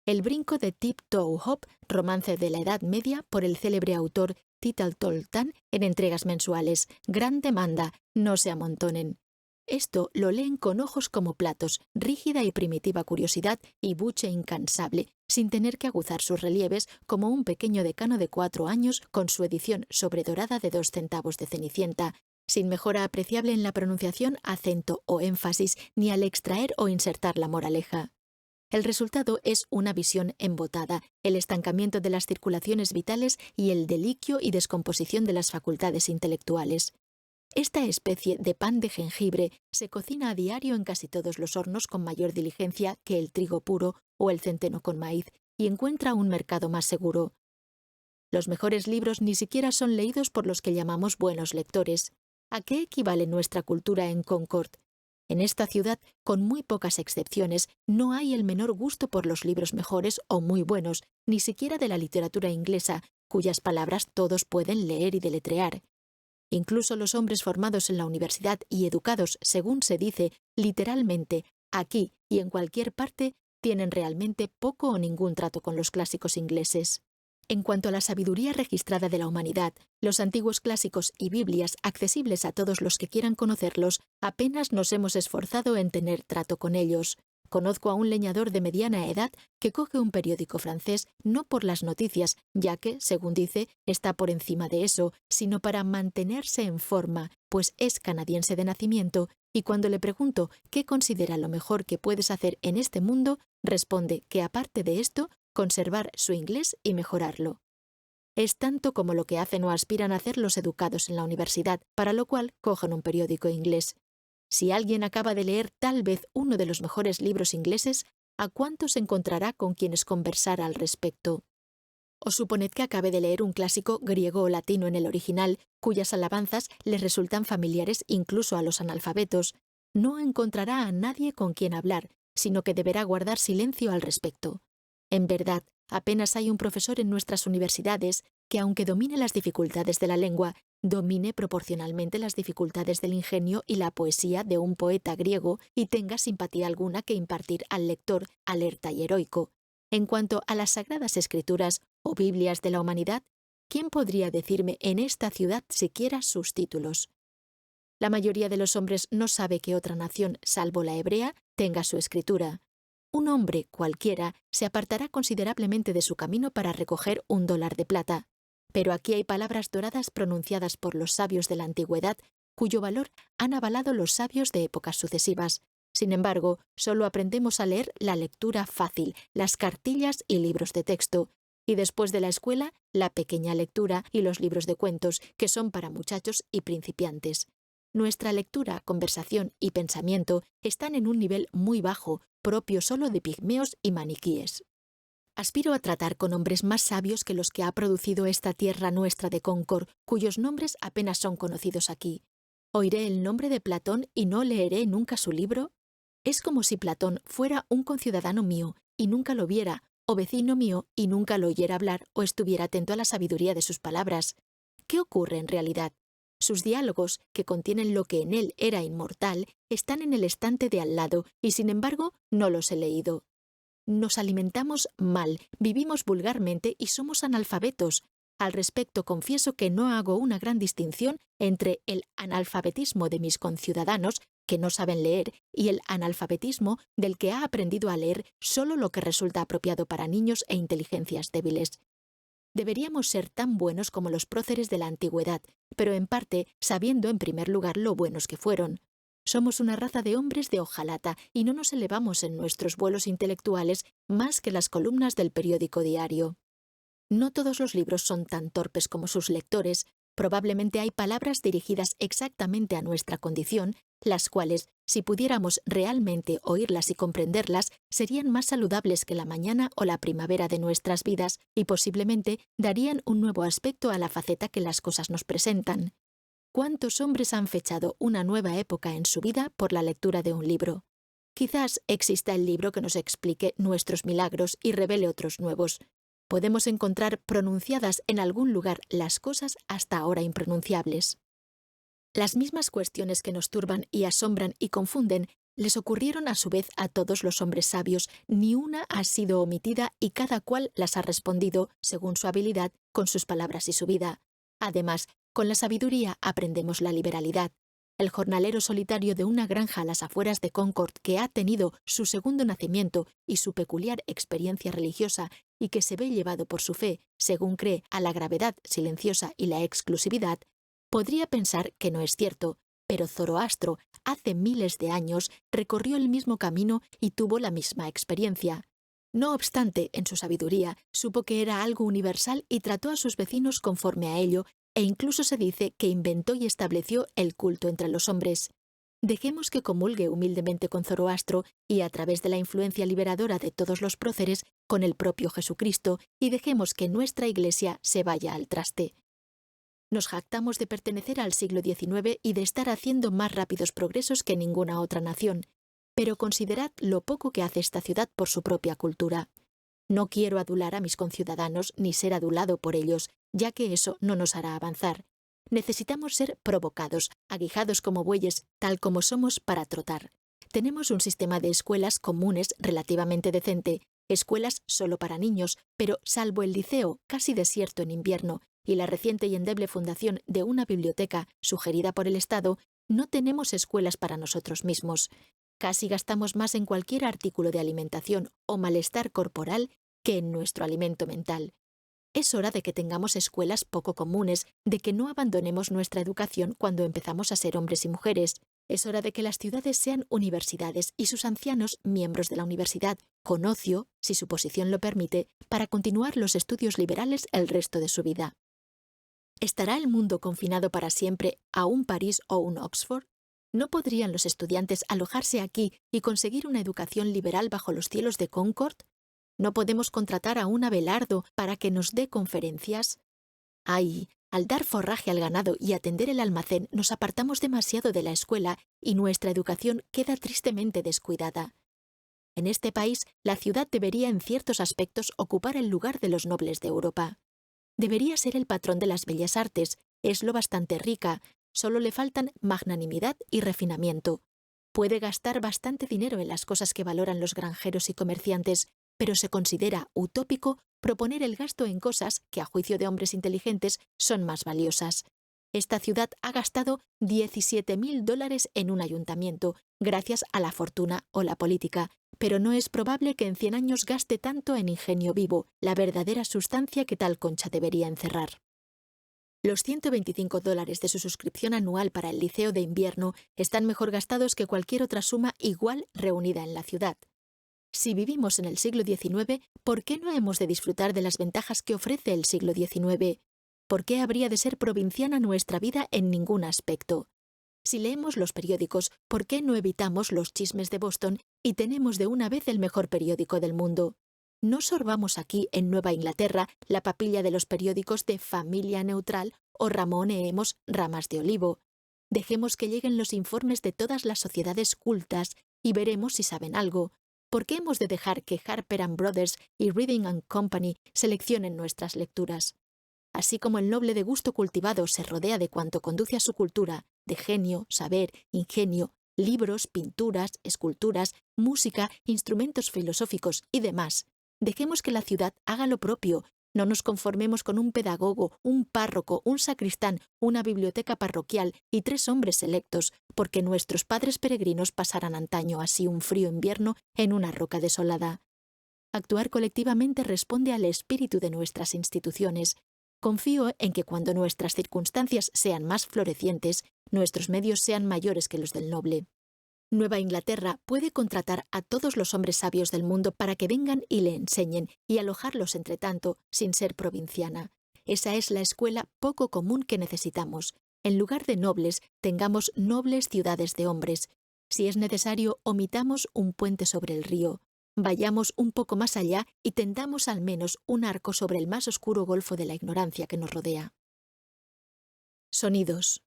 El brinco de Tip-Toe Hop, romance de la Edad Media por el célebre autor Tittle-Toltan en entregas mensuales. Gran demanda, no se amontonen. Esto lo leen con ojos como platos, rígida y primitiva curiosidad y buche incansable, sin tener que aguzar sus relieves como un pequeño decano de 4 años con su edición sobredorada de 2 centavos de Cenicienta, sin mejora apreciable en la pronunciación, acento o énfasis, ni al extraer o insertar la moraleja. El resultado es una visión embotada, el estancamiento de las circulaciones vitales y el deliquio y descomposición de las facultades intelectuales. Esta especie de pan de jengibre se cocina a diario en casi todos los hornos con mayor diligencia que el trigo puro o el centeno con maíz, y encuentra un mercado más seguro. Los mejores libros ni siquiera son leídos por los que llamamos buenos lectores. ¿A qué equivale nuestra cultura en Concord? En esta ciudad, con muy pocas excepciones, no hay el menor gusto por los libros mejores o muy buenos, ni siquiera de la literatura inglesa, cuyas palabras todos pueden leer y deletrear. Incluso los hombres formados en la universidad y educados, según se dice, literalmente, aquí y en cualquier parte, tienen realmente poco o ningún trato con los clásicos ingleses. En cuanto a la sabiduría registrada de la humanidad, los antiguos clásicos y Biblias, accesibles a todos los que quieran conocerlos, apenas nos hemos esforzado en tener trato con ellos. Conozco a un leñador de mediana edad que coge un periódico francés no por las noticias, ya que, según dice, está por encima de eso, sino para mantenerse en forma, pues es canadiense de nacimiento, y cuando le pregunto qué considera lo mejor que puedes hacer en este mundo, responde que aparte de esto, conservar su inglés y mejorarlo. Es tanto como lo que hacen o aspiran a hacer los educados en la universidad, para lo cual cogen un periódico inglés. Si alguien acaba de leer tal vez uno de los mejores libros ingleses, ¿a cuántos encontrará con quienes conversar al respecto? O suponed que acabe de leer un clásico griego o latino en el original, cuyas alabanzas les resultan familiares incluso a los analfabetos. No encontrará a nadie con quien hablar, sino que deberá guardar silencio al respecto. En verdad, apenas hay un profesor en nuestras universidades que, aunque domine las dificultades de la lengua, domine proporcionalmente las dificultades del ingenio y la poesía de un poeta griego y tenga simpatía alguna que impartir al lector alerta y heroico. En cuanto a las Sagradas Escrituras o Biblias de la humanidad, ¿quién podría decirme en esta ciudad siquiera sus títulos? La mayoría de los hombres no sabe que otra nación, salvo la hebrea, tenga su escritura. Un hombre, cualquiera, se apartará considerablemente de su camino para recoger $1 de plata. Pero aquí hay palabras doradas pronunciadas por los sabios de la antigüedad, cuyo valor han avalado los sabios de épocas sucesivas. Sin embargo, solo aprendemos a leer la lectura fácil, las cartillas y libros de texto, y después de la escuela, la pequeña lectura y los libros de cuentos, que son para muchachos y principiantes. Nuestra lectura, conversación y pensamiento están en un nivel muy bajo, propio solo de pigmeos y maniquíes. Aspiro a tratar con hombres más sabios que los que ha producido esta tierra nuestra de Concord, cuyos nombres apenas son conocidos aquí. ¿Oiré el nombre de Platón y no leeré nunca su libro? Es como si Platón fuera un conciudadano mío y nunca lo viera, o vecino mío y nunca lo oyera hablar o estuviera atento a la sabiduría de sus palabras. ¿Qué ocurre en realidad? Sus diálogos, que contienen lo que en él era inmortal, están en el estante de al lado y sin embargo no los he leído. Nos alimentamos mal, vivimos vulgarmente y somos analfabetos. Al respecto, confieso que no hago una gran distinción entre el analfabetismo de mis conciudadanos, que no saben leer, y el analfabetismo del que ha aprendido a leer solo lo que resulta apropiado para niños e inteligencias débiles. Deberíamos ser tan buenos como los próceres de la antigüedad, pero en parte sabiendo en primer lugar lo buenos que fueron. Somos una raza de hombres de hojalata y no nos elevamos en nuestros vuelos intelectuales más que las columnas del periódico diario. No todos los libros son tan torpes como sus lectores. Probablemente hay palabras dirigidas exactamente a nuestra condición, las cuales, si pudiéramos realmente oírlas y comprenderlas, serían más saludables que la mañana o la primavera de nuestras vidas y posiblemente darían un nuevo aspecto a la faceta que las cosas nos presentan. ¿Cuántos hombres han fechado una nueva época en su vida por la lectura de un libro? Quizás exista el libro que nos explique nuestros milagros y revele otros nuevos. Podemos encontrar pronunciadas en algún lugar las cosas hasta ahora impronunciables. Las mismas cuestiones que nos turban y asombran y confunden les ocurrieron a su vez a todos los hombres sabios. Ni una ha sido omitida y cada cual las ha respondido, según su habilidad, con sus palabras y su vida. Además, con la sabiduría aprendemos la liberalidad. El jornalero solitario de una granja a las afueras de Concord, que ha tenido su segundo nacimiento y su peculiar experiencia religiosa y que se ve llevado por su fe, según cree, a la gravedad silenciosa y la exclusividad, podría pensar que no es cierto, pero Zoroastro, hace miles de años, recorrió el mismo camino y tuvo la misma experiencia. No obstante, en su sabiduría, supo que era algo universal y trató a sus vecinos conforme a ello, e incluso se dice que inventó y estableció el culto entre los hombres. Dejemos que comulgue humildemente con Zoroastro y, a través de la influencia liberadora de todos los próceres, con el propio Jesucristo, y dejemos que nuestra Iglesia se vaya al traste. Nos jactamos de pertenecer al siglo XIX y de estar haciendo más rápidos progresos que ninguna otra nación, pero considerad lo poco que hace esta ciudad por su propia cultura. No quiero adular a mis conciudadanos ni ser adulado por ellos, ya que eso no nos hará avanzar. Necesitamos ser provocados, aguijados como bueyes, tal como somos para trotar. Tenemos un sistema de escuelas comunes relativamente decente, escuelas solo para niños, pero salvo el liceo, casi desierto en invierno, y la reciente y endeble fundación de una biblioteca sugerida por el Estado, no tenemos escuelas para nosotros mismos. Casi gastamos más en cualquier artículo de alimentación o malestar corporal que en nuestro alimento mental. Es hora de que tengamos escuelas poco comunes, de que no abandonemos nuestra educación cuando empezamos a ser hombres y mujeres. Es hora de que las ciudades sean universidades y sus ancianos miembros de la universidad, con ocio, si su posición lo permite, para continuar los estudios liberales el resto de su vida. ¿Estará el mundo confinado para siempre a un París o un Oxford? ¿No podrían los estudiantes alojarse aquí y conseguir una educación liberal bajo los cielos de Concord? ¿No podemos contratar a un Abelardo para que nos dé conferencias? ¡Ay! Al dar forraje al ganado y atender el almacén nos apartamos demasiado de la escuela y nuestra educación queda tristemente descuidada. En este país, la ciudad debería en ciertos aspectos ocupar el lugar de los nobles de Europa. Debería ser el patrón de las bellas artes, es lo bastante rica, solo le faltan magnanimidad y refinamiento. Puede gastar bastante dinero en las cosas que valoran los granjeros y comerciantes, pero se considera utópico proponer el gasto en cosas que, a juicio de hombres inteligentes, son más valiosas. Esta ciudad ha gastado $17.000 en un ayuntamiento, gracias a la fortuna o la política, pero no es probable que en 100 años gaste tanto en ingenio vivo, la verdadera sustancia que tal concha debería encerrar. Los $125 de su suscripción anual para el liceo de invierno están mejor gastados que cualquier otra suma igual reunida en la ciudad. Si vivimos en el siglo XIX, ¿por qué no hemos de disfrutar de las ventajas que ofrece el siglo XIX? ¿Por qué habría de ser provinciana nuestra vida en ningún aspecto? Si leemos los periódicos, ¿por qué no evitamos los chismes de Boston y tenemos de una vez el mejor periódico del mundo? No sorbamos aquí, en Nueva Inglaterra, la papilla de los periódicos de Familia Neutral o Ramón e Hemos Ramas de Olivo. Dejemos que lleguen los informes de todas las sociedades cultas y veremos si saben algo. ¿Por qué hemos de dejar que Harper Brothers y Reading Company seleccionen nuestras lecturas? Así como el noble de gusto cultivado se rodea de cuanto conduce a su cultura, de genio, saber, ingenio, libros, pinturas, esculturas, música, instrumentos filosóficos y demás, dejemos que la ciudad haga lo propio. No nos conformemos con un pedagogo, un párroco, un sacristán, una biblioteca parroquial y 3 hombres selectos, porque nuestros padres peregrinos pasaran antaño así un frío invierno en una roca desolada. Actuar colectivamente responde al espíritu de nuestras instituciones. Confío en que cuando nuestras circunstancias sean más florecientes, nuestros medios sean mayores que los del noble. Nueva Inglaterra puede contratar a todos los hombres sabios del mundo para que vengan y le enseñen y alojarlos entre tanto, sin ser provinciana. Esa es la escuela poco común que necesitamos. En lugar de nobles, tengamos nobles ciudades de hombres. Si es necesario, omitamos un puente sobre el río. Vayamos un poco más allá y tendamos al menos un arco sobre el más oscuro golfo de la ignorancia que nos rodea. Sonidos.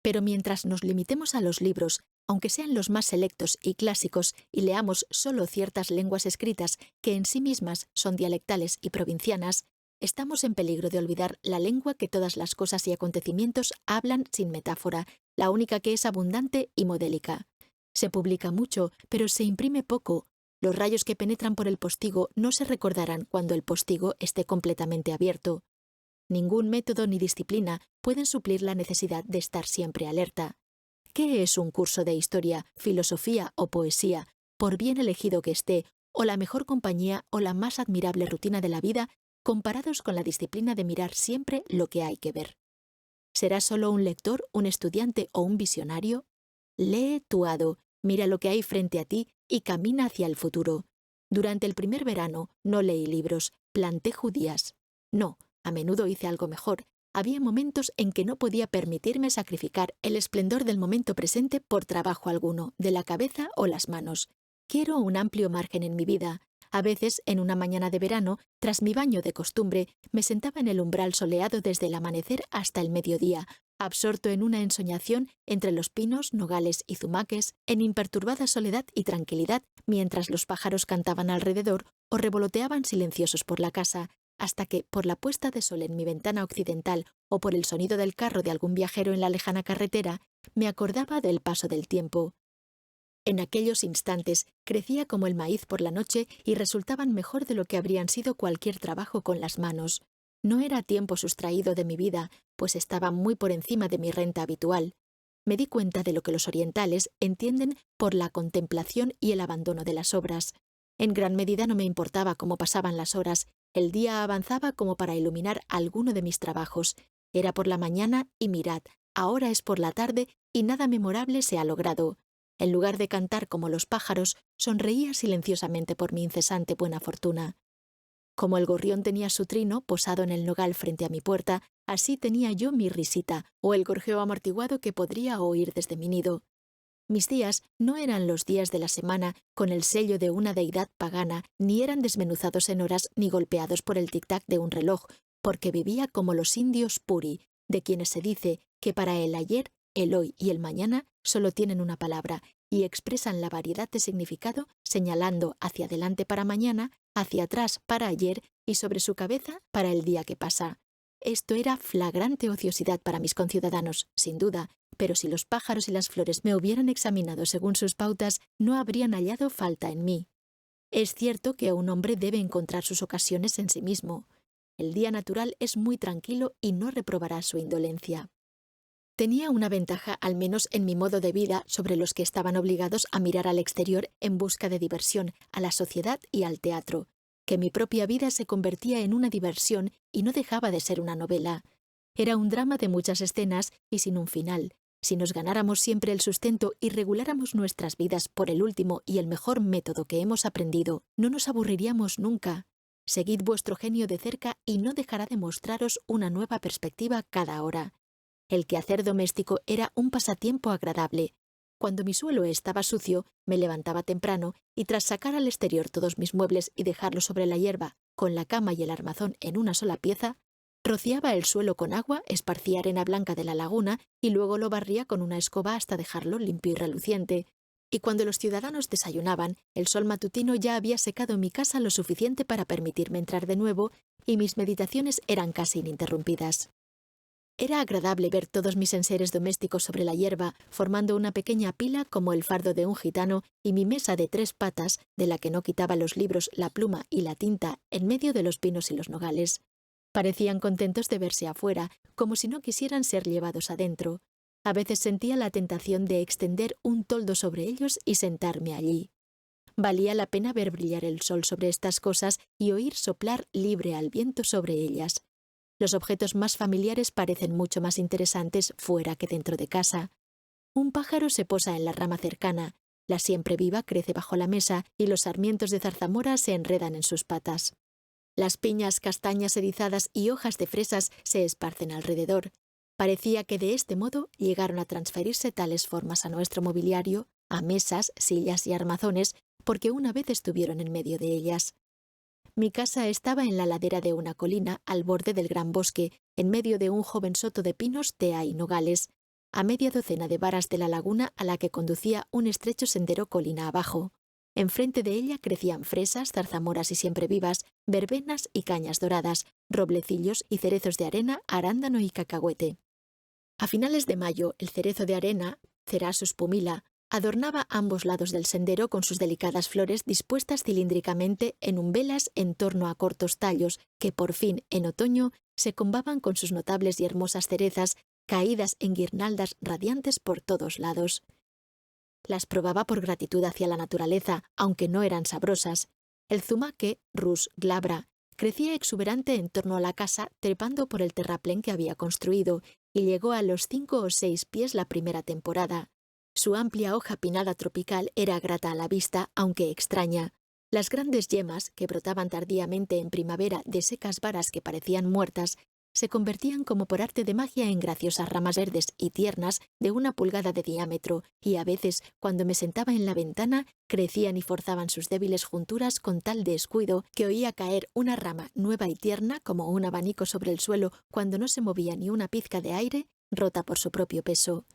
Pero mientras nos limitemos a los libros, aunque sean los más selectos y clásicos, y leamos solo ciertas lenguas escritas que en sí mismas son dialectales y provincianas, estamos en peligro de olvidar la lengua que todas las cosas y acontecimientos hablan sin metáfora, la única que es abundante y modélica. Se publica mucho, pero se imprime poco. Los rayos que penetran por el postigo no se recordarán cuando el postigo esté completamente abierto. Ningún método ni disciplina pueden suplir la necesidad de estar siempre alerta. ¿Qué es un curso de historia, filosofía o poesía, por bien elegido que esté, o la mejor compañía o la más admirable rutina de la vida, comparados con la disciplina de mirar siempre lo que hay que ver? ¿Serás solo un lector, un estudiante o un visionario? Lee tu hado, mira lo que hay frente a ti y camina hacia el futuro. Durante el primer verano no leí libros, planté judías. No, a menudo hice algo mejor. Había momentos en que no podía permitirme sacrificar el esplendor del momento presente por trabajo alguno, de la cabeza o las manos. Quiero un amplio margen en mi vida. A veces, en una mañana de verano, tras mi baño de costumbre, me sentaba en el umbral soleado desde el amanecer hasta el mediodía, absorto en una ensoñación entre los pinos, nogales y zumaques, en imperturbada soledad y tranquilidad, mientras los pájaros cantaban alrededor o revoloteaban silenciosos por la casa, hasta que, por la puesta de sol en mi ventana occidental o por el sonido del carro de algún viajero en la lejana carretera, me acordaba del paso del tiempo. En aquellos instantes crecía como el maíz por la noche y resultaban mejor de lo que habrían sido cualquier trabajo con las manos. No era tiempo sustraído de mi vida, pues estaba muy por encima de mi renta habitual. Me di cuenta de lo que los orientales entienden por la contemplación y el abandono de las obras. En gran medida no me importaba cómo pasaban las horas. El día avanzaba como para iluminar alguno de mis trabajos. Era por la mañana y mirad, ahora es por la tarde y nada memorable se ha logrado. En lugar de cantar como los pájaros, sonreía silenciosamente por mi incesante buena fortuna. Como el gorrión tenía su trino posado en el nogal frente a mi puerta, así tenía yo mi risita, o el gorjeo amortiguado que podría oír desde mi nido. Mis días no eran los días de la semana con el sello de una deidad pagana, ni eran desmenuzados en horas ni golpeados por el tic-tac de un reloj, porque vivía como los indios puri, de quienes se dice que para el ayer, el hoy y el mañana solo tienen una palabra y expresan la variedad de significado señalando hacia adelante para mañana, hacia atrás para ayer y sobre su cabeza para el día que pasa. Esto era flagrante ociosidad para mis conciudadanos, sin duda, pero si los pájaros y las flores me hubieran examinado según sus pautas, no habrían hallado falta en mí. Es cierto que un hombre debe encontrar sus ocasiones en sí mismo. El día natural es muy tranquilo y no reprobará su indolencia. Tenía una ventaja, al menos en mi modo de vida, sobre los que estaban obligados a mirar al exterior en busca de diversión, a la sociedad y al teatro, que mi propia vida se convertía en una diversión y no dejaba de ser una novela. Era un drama de muchas escenas y sin un final. Si nos ganáramos siempre el sustento y reguláramos nuestras vidas por el último y el mejor método que hemos aprendido, no nos aburriríamos nunca. Seguid vuestro genio de cerca y no dejará de mostraros una nueva perspectiva cada hora. El quehacer doméstico era un pasatiempo agradable. Cuando mi suelo estaba sucio, me levantaba temprano y tras sacar al exterior todos mis muebles y dejarlos sobre la hierba, con la cama y el armazón en una sola pieza, rociaba el suelo con agua, esparcía arena blanca de la laguna y luego lo barría con una escoba hasta dejarlo limpio y reluciente. Y cuando los ciudadanos desayunaban, el sol matutino ya había secado mi casa lo suficiente para permitirme entrar de nuevo y mis meditaciones eran casi ininterrumpidas. Era agradable ver todos mis enseres domésticos sobre la hierba, formando una pequeña pila como el fardo de un gitano y mi mesa de 3 patas, de la que no quitaba los libros, la pluma y la tinta, en medio de los pinos y los nogales. Parecían contentos de verse afuera, como si no quisieran ser llevados adentro. A veces sentía la tentación de extender un toldo sobre ellos y sentarme allí. Valía la pena ver brillar el sol sobre estas cosas y oír soplar libre al viento sobre ellas. Los objetos más familiares parecen mucho más interesantes fuera que dentro de casa. Un pájaro se posa en la rama cercana, la siempre viva crece bajo la mesa y los sarmientos de zarzamora se enredan en sus patas. Las piñas, castañas erizadas y hojas de fresas se esparcen alrededor. Parecía que de este modo llegaron a transferirse tales formas a nuestro mobiliario, a mesas, sillas y armazones, porque una vez estuvieron en medio de ellas. Mi casa estaba en la ladera de una colina, al borde del gran bosque, en medio de un joven soto de pinos, tea y nogales, a media docena de varas de la laguna a la que conducía un estrecho sendero colina abajo. Enfrente de ella crecían fresas, zarzamoras y siemprevivas, verbenas y cañas doradas, roblecillos y cerezos de arena, arándano y cacahuete. A finales de mayo, el cerezo de arena, Cerasus pumila, adornaba ambos lados del sendero con sus delicadas flores dispuestas cilíndricamente en umbelas en torno a cortos tallos que por fin, en otoño, se combaban con sus notables y hermosas cerezas caídas en guirnaldas radiantes por todos lados. Las probaba por gratitud hacia la naturaleza, aunque no eran sabrosas. El zumaque, Rus glabra, crecía exuberante en torno a la casa, trepando por el terraplén que había construido, y llegó a los 5 o 6 pies la primera temporada. Su amplia hoja pinnada tropical era grata a la vista, aunque extraña. Las grandes yemas, que brotaban tardíamente en primavera de secas varas que parecían muertas, se convertían como por arte de magia en graciosas ramas verdes y tiernas de 1 pulgada de diámetro, y a veces, cuando me sentaba en la ventana, crecían y forzaban sus débiles junturas con tal descuido que oía caer una rama nueva y tierna como un abanico sobre el suelo cuando no se movía ni una pizca de aire, rota por su propio peso.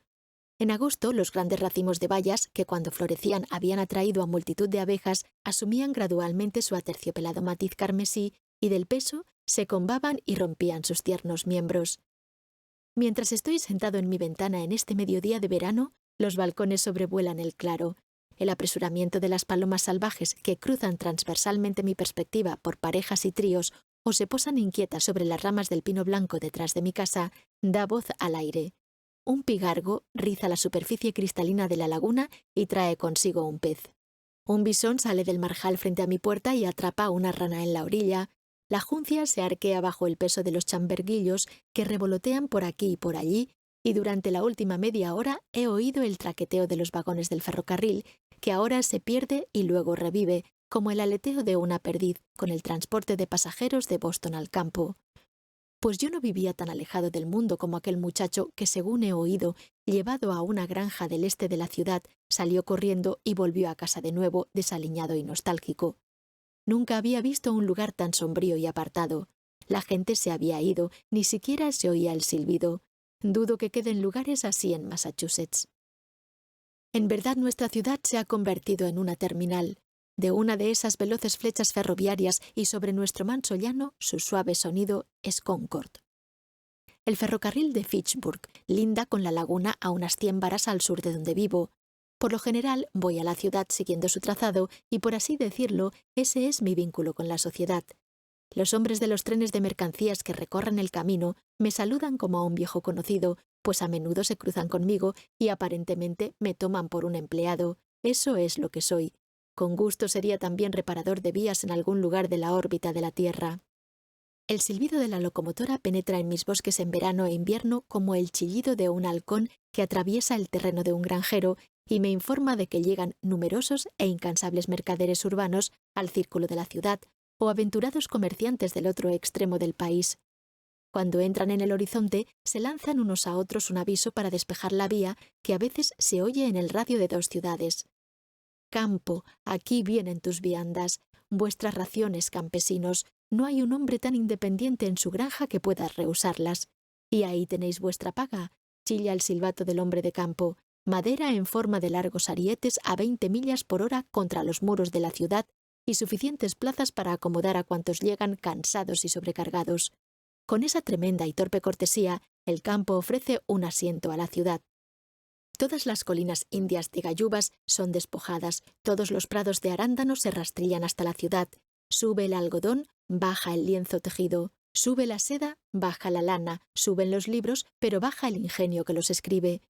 En agosto, los grandes racimos de bayas, que cuando florecían habían atraído a multitud de abejas, asumían gradualmente su aterciopelado matiz carmesí y del peso se combaban y rompían sus tiernos miembros. Mientras estoy sentado en mi ventana en este mediodía de verano, los balcones sobrevuelan el claro. El apresuramiento de las palomas salvajes que cruzan transversalmente mi perspectiva por parejas y tríos o se posan inquietas sobre las ramas del pino blanco detrás de mi casa da voz al aire. Un pigargo riza la superficie cristalina de la laguna y trae consigo un pez. Un bisón sale del marjal frente a mi puerta y atrapa una rana en la orilla. La juncia se arquea bajo el peso de los chamberguillos que revolotean por aquí y por allí, y durante la última media hora he oído el traqueteo de los vagones del ferrocarril, que ahora se pierde y luego revive, como el aleteo de una perdiz con el transporte de pasajeros de Boston al campo. Pues yo no vivía tan alejado del mundo como aquel muchacho que, según he oído, llevado a una granja del este de la ciudad, salió corriendo y volvió a casa de nuevo, desaliñado y nostálgico. Nunca había visto un lugar tan sombrío y apartado. La gente se había ido, ni siquiera se oía el silbido. Dudo que queden lugares así en Massachusetts. En verdad, nuestra ciudad se ha convertido en una terminal. De una de esas veloces flechas ferroviarias y sobre nuestro manso llano, su suave sonido es Concord. El ferrocarril de Fitchburg linda con la laguna a unas 100 varas al sur de donde vivo. Por lo general, voy a la ciudad siguiendo su trazado y, por así decirlo, ese es mi vínculo con la sociedad. Los hombres de los trenes de mercancías que recorren el camino me saludan como a un viejo conocido, pues a menudo se cruzan conmigo y aparentemente me toman por un empleado. Eso es lo que soy. Con gusto sería también reparador de vías en algún lugar de la órbita de la Tierra. El silbido de la locomotora penetra en mis bosques en verano e invierno como el chillido de un halcón que atraviesa el terreno de un granjero y me informa de que llegan numerosos e incansables mercaderes urbanos al círculo de la ciudad o aventurados comerciantes del otro extremo del país. Cuando entran en el horizonte, se lanzan unos a otros un aviso para despejar la vía que a veces se oye en el radio de 2 ciudades. Campo, aquí vienen tus viandas, vuestras raciones, campesinos. No hay un hombre tan independiente en su granja que pueda rehusarlas. Y ahí tenéis vuestra paga, chilla el silbato del hombre de campo. Madera en forma de largos arietes a 20 millas por hora contra los muros de la ciudad y suficientes plazas para acomodar a cuantos llegan cansados y sobrecargados. Con esa tremenda y torpe cortesía, el campo ofrece un asiento a la ciudad. Todas las colinas indias de gallubas son despojadas, todos los prados de arándanos se rastrillan hasta la ciudad. Sube el algodón, baja el lienzo tejido. Sube la seda, baja la lana. Suben los libros, pero baja el ingenio que los escribe.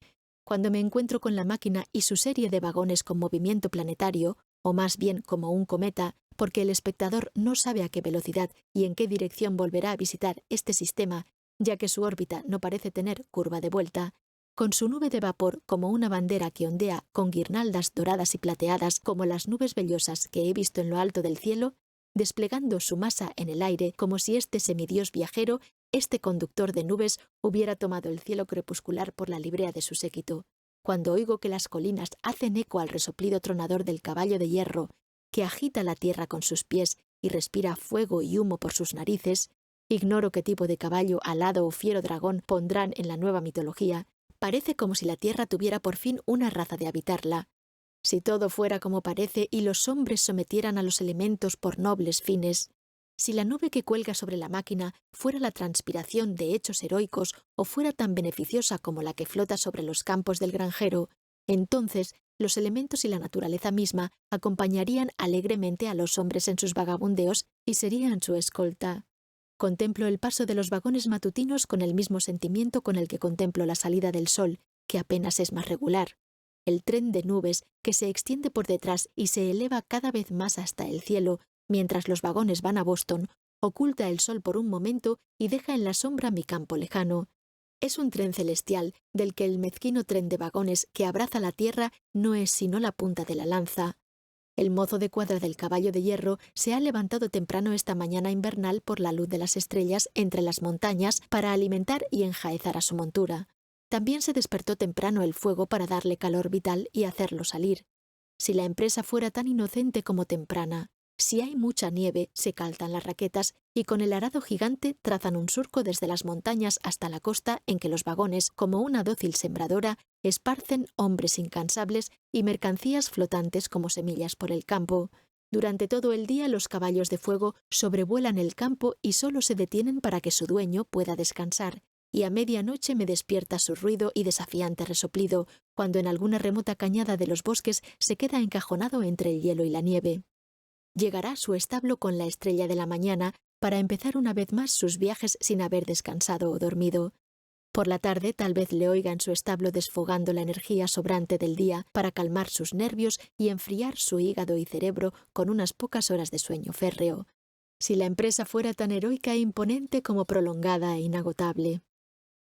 Cuando me encuentro con la máquina y su serie de vagones con movimiento planetario, o más bien como un cometa, porque el espectador no sabe a qué velocidad y en qué dirección volverá a visitar este sistema, ya que su órbita no parece tener curva de vuelta, Con su nube de vapor como una bandera que ondea con guirnaldas doradas y plateadas como las nubes vellosas que he visto en lo alto del cielo, desplegando su masa en el aire como si este semidios viajero, este conductor de nubes, hubiera tomado el cielo crepuscular por la librea de su séquito. Cuando oigo que las colinas hacen eco al resoplido tronador del caballo de hierro, que agita la tierra con sus pies y respira fuego y humo por sus narices, ignoro qué tipo de caballo alado o fiero dragón pondrán en la nueva mitología. Parece como si la tierra tuviera por fin una raza de habitarla. Si todo fuera como parece y los hombres sometieran a los elementos por nobles fines, si la nube que cuelga sobre la máquina fuera la transpiración de hechos heroicos o fuera tan beneficiosa como la que flota sobre los campos del granjero, entonces los elementos y la naturaleza misma acompañarían alegremente a los hombres en sus vagabundeos y serían su escolta. Contemplo el paso de los vagones matutinos con el mismo sentimiento con el que contemplo la salida del sol, que apenas es más regular. El tren de nubes que se extiende por detrás y se eleva cada vez más hasta el cielo, mientras los vagones van a Boston, oculta el sol por un momento y deja en la sombra mi campo lejano. Es un tren celestial del que el mezquino tren de vagones que abraza la tierra no es sino la punta de la lanza. El mozo de cuadra del caballo de hierro se ha levantado temprano esta mañana invernal por la luz de las estrellas entre las montañas para alimentar y enjaezar a su montura. También se despertó temprano el fuego para darle calor vital y hacerlo salir. Si la empresa fuera tan inocente como temprana, si hay mucha nieve, se calzan las raquetas y con el arado gigante trazan un surco desde las montañas hasta la costa en que los vagones, como una dócil sembradora, esparcen hombres incansables y mercancías flotantes como semillas por el campo. Durante todo el día los caballos de fuego sobrevuelan el campo y solo se detienen para que su dueño pueda descansar, y a medianoche me despierta su ruido y desafiante resoplido, cuando en alguna remota cañada de los bosques se queda encajonado entre el hielo y la nieve. Llegará a su establo con la estrella de la mañana para empezar una vez más sus viajes sin haber descansado o dormido. Por la tarde tal vez le oiga en su establo desfogando la energía sobrante del día para calmar sus nervios y enfriar su hígado y cerebro con unas pocas horas de sueño férreo. Si la empresa fuera tan heroica e imponente como prolongada e inagotable.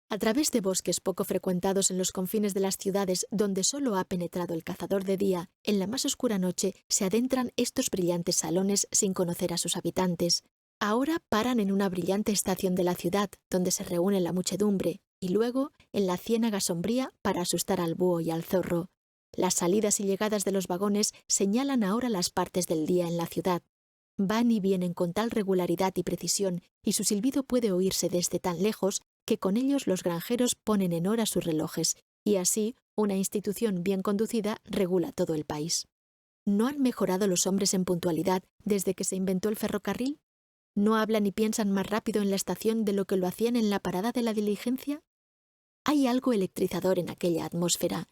A través de bosques poco frecuentados en los confines de las ciudades donde solo ha penetrado el cazador de día, en la más oscura noche se adentran estos brillantes salones sin conocer a sus habitantes. Ahora paran en una brillante estación de la ciudad, donde se reúne la muchedumbre, y luego en la ciénaga sombría para asustar al búho y al zorro. Las salidas y llegadas de los vagones señalan ahora las partes del día en la ciudad. Van y vienen con tal regularidad y precisión, y su silbido puede oírse desde tan lejos que con ellos los granjeros ponen en hora sus relojes, y así una institución bien conducida regula todo el país. ¿No han mejorado los hombres en puntualidad desde que se inventó el ferrocarril? ¿No hablan y piensan más rápido en la estación de lo que lo hacían en la parada de la diligencia? Hay algo electrizador en aquella atmósfera.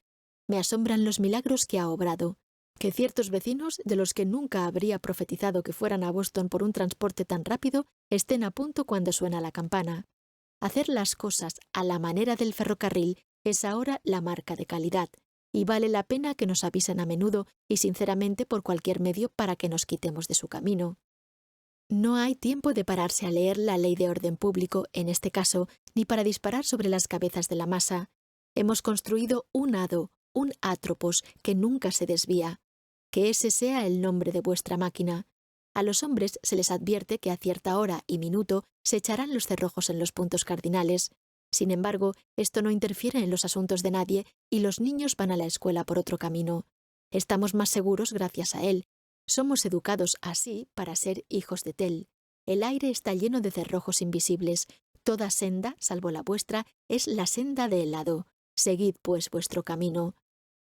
Me asombran los milagros que ha obrado. Que ciertos vecinos, de los que nunca habría profetizado que fueran a Boston por un transporte tan rápido, estén a punto cuando suena la campana. Hacer las cosas a la manera del ferrocarril es ahora la marca de calidad, y vale la pena que nos avisen a menudo y sinceramente por cualquier medio para que nos quitemos de su camino. No hay tiempo de pararse a leer la ley de orden público, en este caso, ni para disparar sobre las cabezas de la masa. Hemos construido un hado, un atropos, que nunca se desvía. Que ese sea el nombre de vuestra máquina. A los hombres se les advierte que a cierta hora y minuto se echarán los cerrojos en los puntos cardinales. Sin embargo, esto no interfiere en los asuntos de nadie y los niños van a la escuela por otro camino. Estamos más seguros gracias a él. Somos educados así para ser hijos de Tel. El aire está lleno de cerrojos invisibles. Toda senda, salvo la vuestra, es la senda de helado. Seguid, pues, vuestro camino.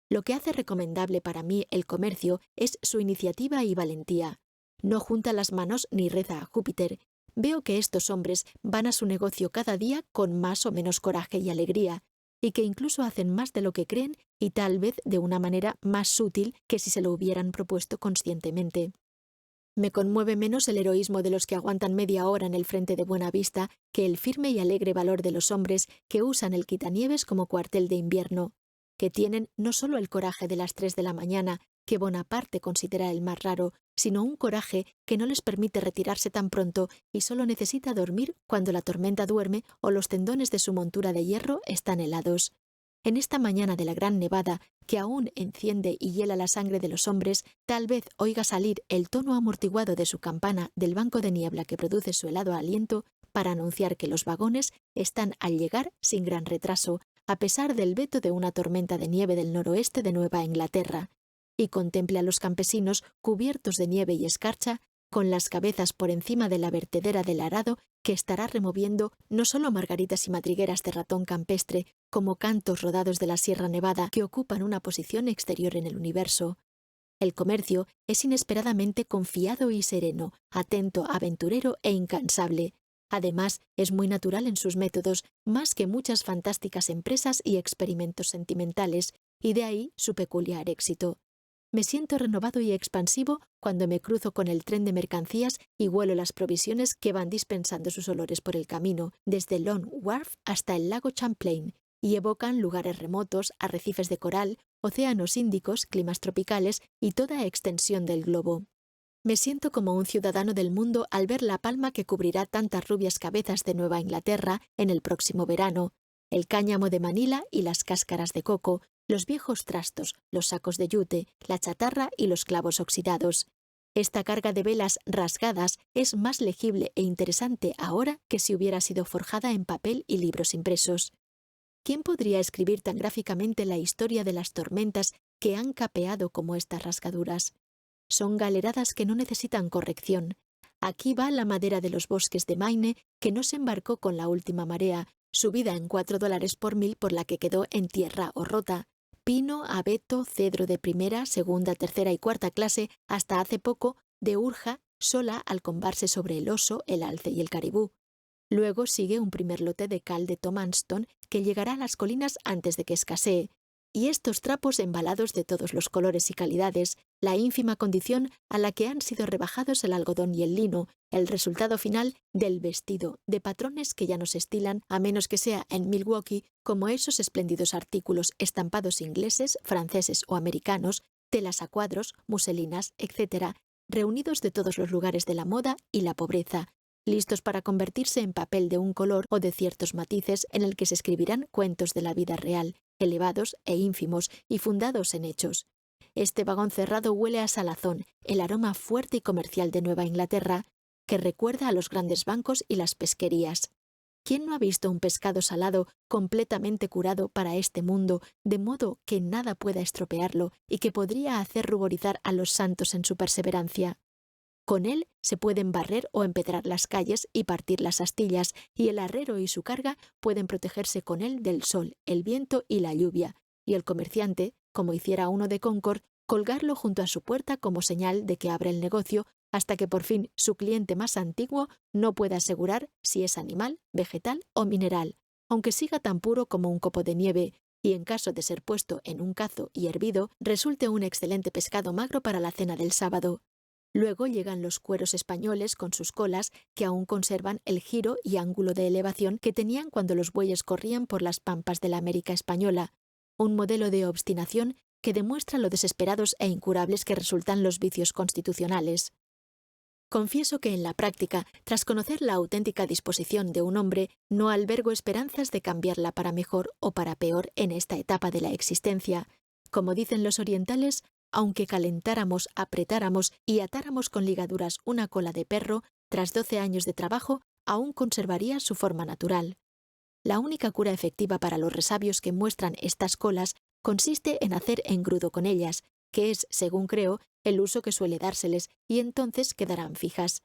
Lo que hace recomendable para mí el comercio es su iniciativa y valentía. No junta las manos ni reza a Júpiter. Veo que estos hombres van a su negocio cada día con más o menos coraje y alegría, y que incluso hacen más de lo que creen y tal vez de una manera más sutil que si se lo hubieran propuesto conscientemente. Me conmueve menos el heroísmo de los que aguantan media hora en el frente de Buenavista que el firme y alegre valor de los hombres que usan el quitanieves como cuartel de invierno, que tienen no solo el coraje de las 3 de la mañana, que Bonaparte considera el más raro, sino un coraje que no les permite retirarse tan pronto y solo necesita dormir cuando la tormenta duerme o los tendones de su montura de hierro están helados. En esta mañana de la gran nevada, que aún enciende y hiela la sangre de los hombres, tal vez oiga salir el tono amortiguado de su campana del banco de niebla que produce su helado aliento para anunciar que los vagones están al llegar sin gran retraso, a pesar del veto de una tormenta de nieve del noroeste de Nueva Inglaterra, y contemple a los campesinos cubiertos de nieve y escarcha, con las cabezas por encima de la vertedera del arado que estará removiendo no solo margaritas y madrigueras de ratón campestre, como cantos rodados de la Sierra Nevada que ocupan una posición exterior en el universo. El comercio es inesperadamente confiado y sereno, atento, aventurero e incansable. Además, es muy natural en sus métodos, más que muchas fantásticas empresas y experimentos sentimentales, y de ahí su peculiar éxito. Me siento renovado y expansivo cuando me cruzo con el tren de mercancías y huelo las provisiones que van dispensando sus olores por el camino, desde Long Wharf hasta el lago Champlain, y evocan lugares remotos, arrecifes de coral, océanos Índicos, climas tropicales y toda extensión del globo. Me siento como un ciudadano del mundo al ver la palma que cubrirá tantas rubias cabezas de Nueva Inglaterra en el próximo verano, el cáñamo de Manila y las cáscaras de coco, los viejos trastos, los sacos de yute, la chatarra y los clavos oxidados. Esta carga de velas rasgadas es más legible e interesante ahora que si hubiera sido forjada en papel y libros impresos. ¿Quién podría escribir tan gráficamente la historia de las tormentas que han capeado como estas rasgaduras? Son galeradas que no necesitan corrección. Aquí va la madera de los bosques de Maine que no se embarcó con la última marea, subida en $4 por mil por la que quedó en tierra o rota. Pino, abeto, cedro de primera, segunda, tercera y cuarta clase, hasta hace poco, de Urja, sola al combarse sobre el oso, el alce y el caribú. Luego sigue un primer lote de cal de Tomanston que llegará a las colinas antes de que escasee, y estos trapos embalados de todos los colores y calidades, la ínfima condición a la que han sido rebajados el algodón y el lino, el resultado final del vestido, de patrones que ya no se estilan a menos que sea en Milwaukee, como esos espléndidos artículos estampados ingleses, franceses o americanos, telas a cuadros, muselinas, etc., reunidos de todos los lugares de la moda y la pobreza, listos para convertirse en papel de un color o de ciertos matices en el que se escribirán cuentos de la vida real, elevados e ínfimos y fundados en hechos. Este vagón cerrado huele a salazón, el aroma fuerte y comercial de Nueva Inglaterra, que recuerda a los grandes bancos y las pesquerías. ¿Quién no ha visto un pescado salado completamente curado para este mundo, de modo que nada pueda estropearlo y que podría hacer ruborizar a los santos en su perseverancia? Con él se pueden barrer o empedrar las calles y partir las astillas, y el arriero y su carga pueden protegerse con él del sol, el viento y la lluvia, y el comerciante, como hiciera uno de Concord, colgarlo junto a su puerta como señal de que abre el negocio hasta que por fin su cliente más antiguo no pueda asegurar si es animal, vegetal o mineral, aunque siga tan puro como un copo de nieve, y en caso de ser puesto en un cazo y hervido, resulte un excelente pescado magro para la cena del sábado. Luego llegan los cueros españoles con sus colas que aún conservan el giro y ángulo de elevación que tenían cuando los bueyes corrían por las pampas de la América española, un modelo de obstinación que demuestra lo desesperados e incurables que resultan los vicios constitucionales. Confieso que en la práctica, tras conocer la auténtica disposición de un hombre, no albergo esperanzas de cambiarla para mejor o para peor en esta etapa de la existencia. Como dicen los orientales, aunque calentáramos, apretáramos y atáramos con ligaduras una cola de perro, tras 12 años de trabajo, aún conservaría su forma natural. La única cura efectiva para los resabios que muestran estas colas consiste en hacer engrudo con ellas, que es, según creo, el uso que suele dárseles, y entonces quedarán fijas.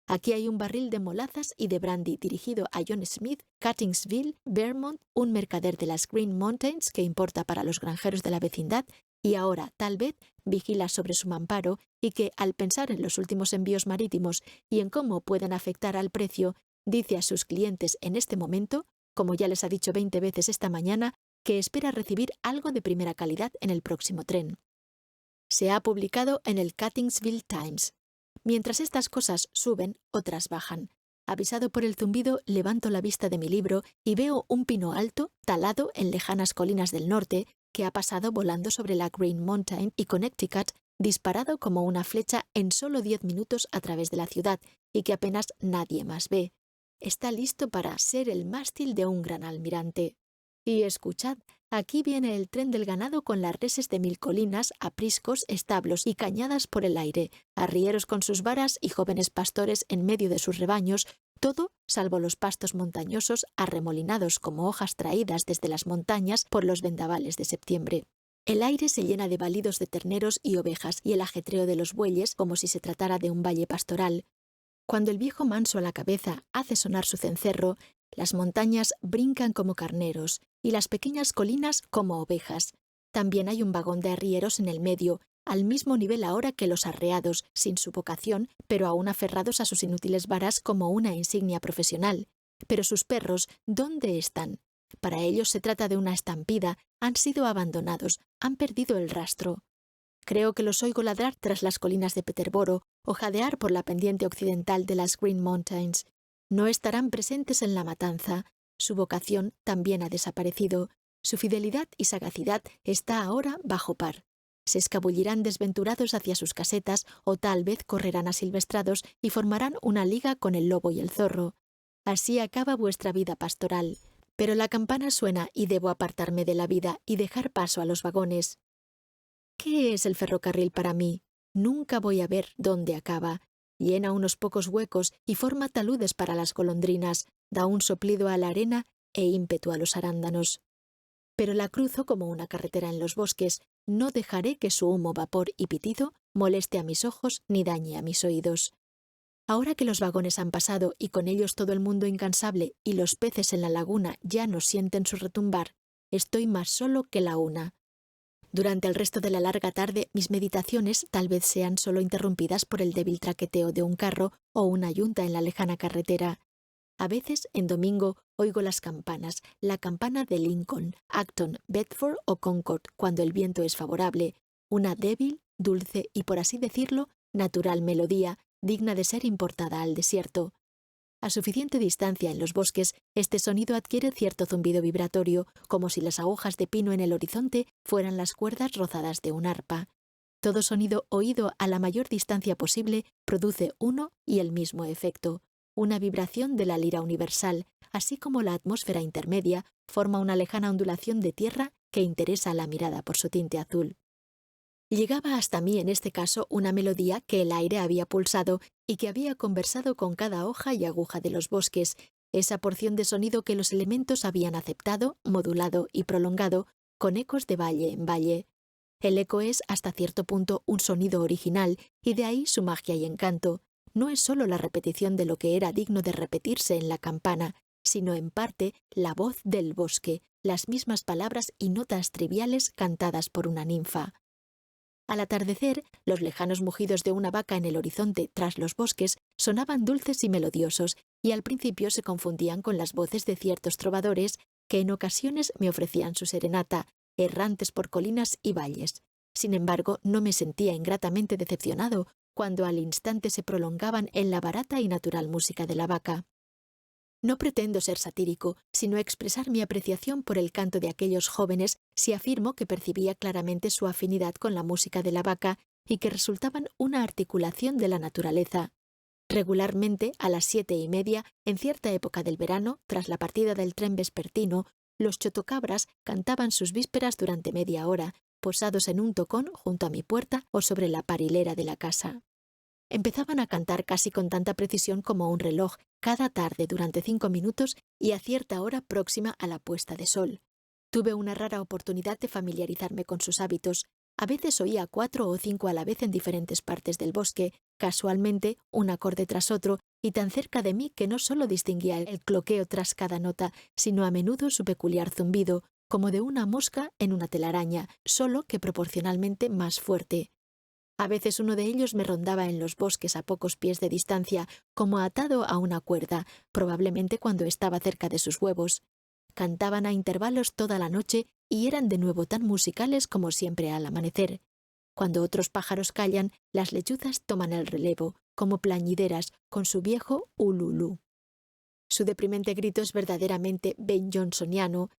Aquí hay un barril de molazas y de brandy dirigido a John Smith, Cattingsville, Vermont, un mercader de las Green Mountains que importa para los granjeros de la vecindad, y ahora, tal vez, vigila sobre su mamparo y que, al pensar en los últimos envíos marítimos y en cómo pueden afectar al precio, dice a sus clientes en este momento, como ya les ha dicho 20 veces esta mañana, que espera recibir algo de primera calidad en el próximo tren. Se ha publicado en el Cattingsville Times. Mientras estas cosas suben, otras bajan. Avisado por el zumbido, levanto la vista de mi libro y veo un pino alto, talado en lejanas colinas del norte, que ha pasado volando sobre la Green Mountain y Connecticut, disparado como una flecha en solo 10 minutos a través de la ciudad y que apenas nadie más ve. Está listo para ser el mástil de un gran almirante. Y escuchad, aquí viene el tren del ganado con las reses de mil colinas, apriscos, establos y cañadas por el aire, arrieros con sus varas y jóvenes pastores en medio de sus rebaños, todo salvo los pastos montañosos arremolinados como hojas traídas desde las montañas por los vendavales de septiembre. El aire se llena de balidos de terneros y ovejas y el ajetreo de los bueyes como si se tratara de un valle pastoral. Cuando el viejo manso a la cabeza hace sonar su cencerro, las montañas brincan como carneros y las pequeñas colinas como ovejas. También hay un vagón de arrieros en el medio, al mismo nivel ahora que los arreados, sin su vocación, pero aún aferrados a sus inútiles varas como una insignia profesional. Pero sus perros, ¿dónde están? Para ellos se trata de una estampida, han sido abandonados, han perdido el rastro. Creo que los oigo ladrar tras las colinas de Peterboro o jadear por la pendiente occidental de las Green Mountains. No estarán presentes en la matanza. Su vocación también ha desaparecido. Su fidelidad y sagacidad está ahora bajo par. Se escabullirán desventurados hacia sus casetas o tal vez correrán asilvestrados y formarán una liga con el lobo y el zorro. Así acaba vuestra vida pastoral. Pero la campana suena y debo apartarme de la vida y dejar paso a los vagones. ¿Qué es el ferrocarril para mí? Nunca voy a ver dónde acaba. Llena unos pocos huecos y forma taludes para las golondrinas, da un soplido a la arena e ímpetu a los arándanos. Pero la cruzo como una carretera en los bosques, no dejaré que su humo, vapor y pitido moleste a mis ojos ni dañe a mis oídos. Ahora que los vagones han pasado y con ellos todo el mundo incansable y los peces en la laguna ya no sienten su retumbar, estoy más solo que la una. Durante el resto de la larga tarde, mis meditaciones tal vez sean solo interrumpidas por el débil traqueteo de un carro o una yunta en la lejana carretera. A veces, en domingo, oigo las campanas, la campana de Lincoln, Acton, Bedford o Concord, cuando el viento es favorable, una débil, dulce y, por así decirlo, natural melodía, digna de ser importada al desierto. A suficiente distancia en los bosques, este sonido adquiere cierto zumbido vibratorio, como si las agujas de pino en el horizonte fueran las cuerdas rozadas de un arpa. Todo sonido oído a la mayor distancia posible produce uno y el mismo efecto, una vibración de la lira universal, así como la atmósfera intermedia forma una lejana ondulación de tierra que interesa a la mirada por su tinte azul. Llegaba hasta mí en este caso una melodía que el aire había pulsado y que había conversado con cada hoja y aguja de los bosques, esa porción de sonido que los elementos habían aceptado, modulado y prolongado, con ecos de valle en valle. El eco es, hasta cierto punto, un sonido original, y de ahí su magia y encanto. No es solo la repetición de lo que era digno de repetirse en la campana, sino en parte la voz del bosque, las mismas palabras y notas triviales cantadas por una ninfa. Al atardecer, los lejanos mugidos de una vaca en el horizonte tras los bosques sonaban dulces y melodiosos, y al principio se confundían con las voces de ciertos trovadores que en ocasiones me ofrecían su serenata, errantes por colinas y valles. Sin embargo, no me sentía ingratamente decepcionado cuando al instante se prolongaban en la barata y natural música de la vaca. No pretendo ser satírico, sino expresar mi apreciación por el canto de aquellos jóvenes si afirmo que percibía claramente su afinidad con la música de la vaca y que resultaban una articulación de la naturaleza. Regularmente, a las 7:30, en cierta época del verano, tras la partida del tren vespertino, los chotocabras cantaban sus vísperas durante media hora, posados en un tocón junto a mi puerta o sobre la parilera de la casa. Empezaban a cantar casi con tanta precisión como un reloj, cada tarde durante 5 minutos y a cierta hora próxima a la puesta de sol. Tuve una rara oportunidad de familiarizarme con sus hábitos. A veces oía 4 o 5 a la vez en diferentes partes del bosque, casualmente, un acorde tras otro, y tan cerca de mí que no solo distinguía el cloqueo tras cada nota, sino a menudo su peculiar zumbido, como de una mosca en una telaraña, solo que proporcionalmente más fuerte. A veces uno de ellos me rondaba en los bosques a pocos pies de distancia, como atado a una cuerda, probablemente cuando estaba cerca de sus huevos. Cantaban a intervalos toda la noche y eran de nuevo tan musicales como siempre al amanecer. Cuando otros pájaros callan, las lechuzas toman el relevo, como plañideras, con su viejo ululú. Su deprimente grito es verdaderamente Ben Jonsoniano.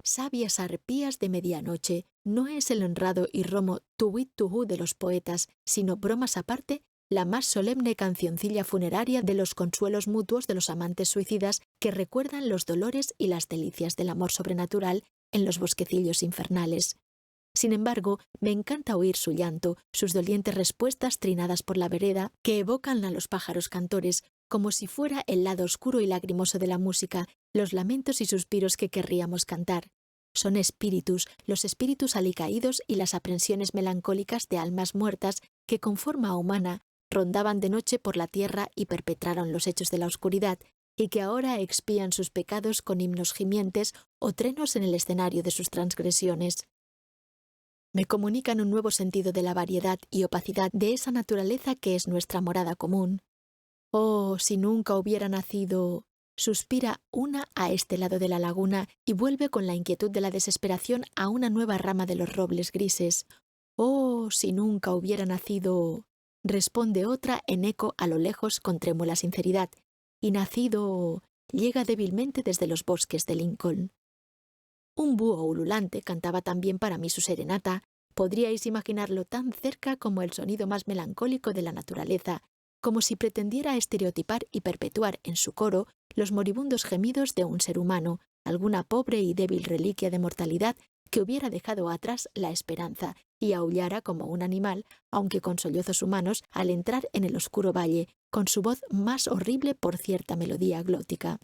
Sabias arpías de medianoche, no es el honrado y romo tuwit-tuhu de los poetas, sino, bromas aparte, la más solemne cancioncilla funeraria de los consuelos mutuos de los amantes suicidas que recuerdan los dolores y las delicias del amor sobrenatural en los bosquecillos infernales. Sin embargo, me encanta oír su llanto, sus dolientes respuestas trinadas por la vereda que evocan a los pájaros cantores, como si fuera el lado oscuro y lagrimoso de la música, los lamentos y suspiros que querríamos cantar. Son espíritus, los espíritus alicaídos y las aprensiones melancólicas de almas muertas que con forma humana rondaban de noche por la tierra y perpetraron los hechos de la oscuridad, y que ahora expían sus pecados con himnos gimientes o trenos en el escenario de sus transgresiones. Me comunican un nuevo sentido de la variedad y opacidad de esa naturaleza que es nuestra morada común. Oh, si nunca hubiera nacido... Suspira una a este lado de la laguna y vuelve con la inquietud de la desesperación a una nueva rama de los robles grises. Oh, si nunca hubiera nacido... Responde otra en eco a lo lejos con trémula sinceridad. Y nacido... Llega débilmente desde los bosques de Lincoln. Un búho ululante cantaba también para mí su serenata. Podríais imaginarlo tan cerca como el sonido más melancólico de la naturaleza, como si pretendiera estereotipar y perpetuar en su coro los moribundos gemidos de un ser humano, alguna pobre y débil reliquia de mortalidad que hubiera dejado atrás la esperanza y aullara como un animal, aunque con sollozos humanos, al entrar en el oscuro valle, con su voz más horrible por cierta melodía glótica.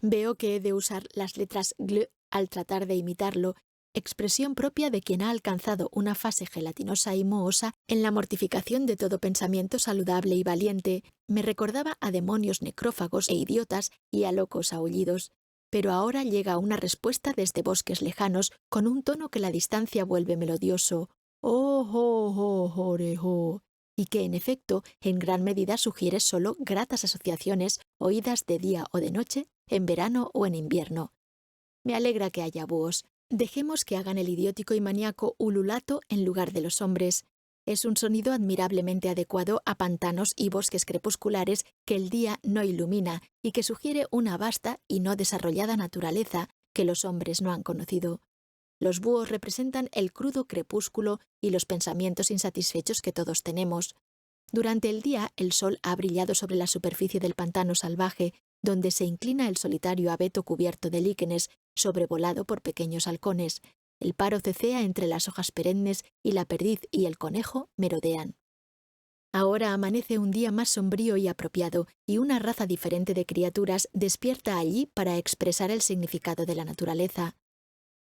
Veo que he de usar las letras gl al tratar de imitarlo, expresión propia de quien ha alcanzado una fase gelatinosa y mohosa en la mortificación de todo pensamiento saludable y valiente. Me recordaba a demonios necrófagos e idiotas y a locos aullidos. Pero ahora llega una respuesta desde bosques lejanos con un tono que la distancia vuelve melodioso. ¡Oh, oh, oh, oh, y que, en efecto, en gran medida sugiere solo gratas asociaciones oídas de día o de noche, en verano o en invierno. Me alegra que haya búhos. Dejemos que hagan el idiótico y maníaco ululato en lugar de los hombres. Es un sonido admirablemente adecuado a pantanos y bosques crepusculares que el día no ilumina y que sugiere una vasta y no desarrollada naturaleza que los hombres no han conocido. Los búhos representan el crudo crepúsculo y los pensamientos insatisfechos que todos tenemos. Durante el día el sol ha brillado sobre la superficie del pantano salvaje, donde se inclina el solitario abeto cubierto de líquenes, sobrevolado por pequeños halcones. El paro cecea entre las hojas perennes y la perdiz y el conejo merodean. Ahora amanece un día más sombrío y apropiado, y una raza diferente de criaturas despierta allí para expresar el significado de la naturaleza.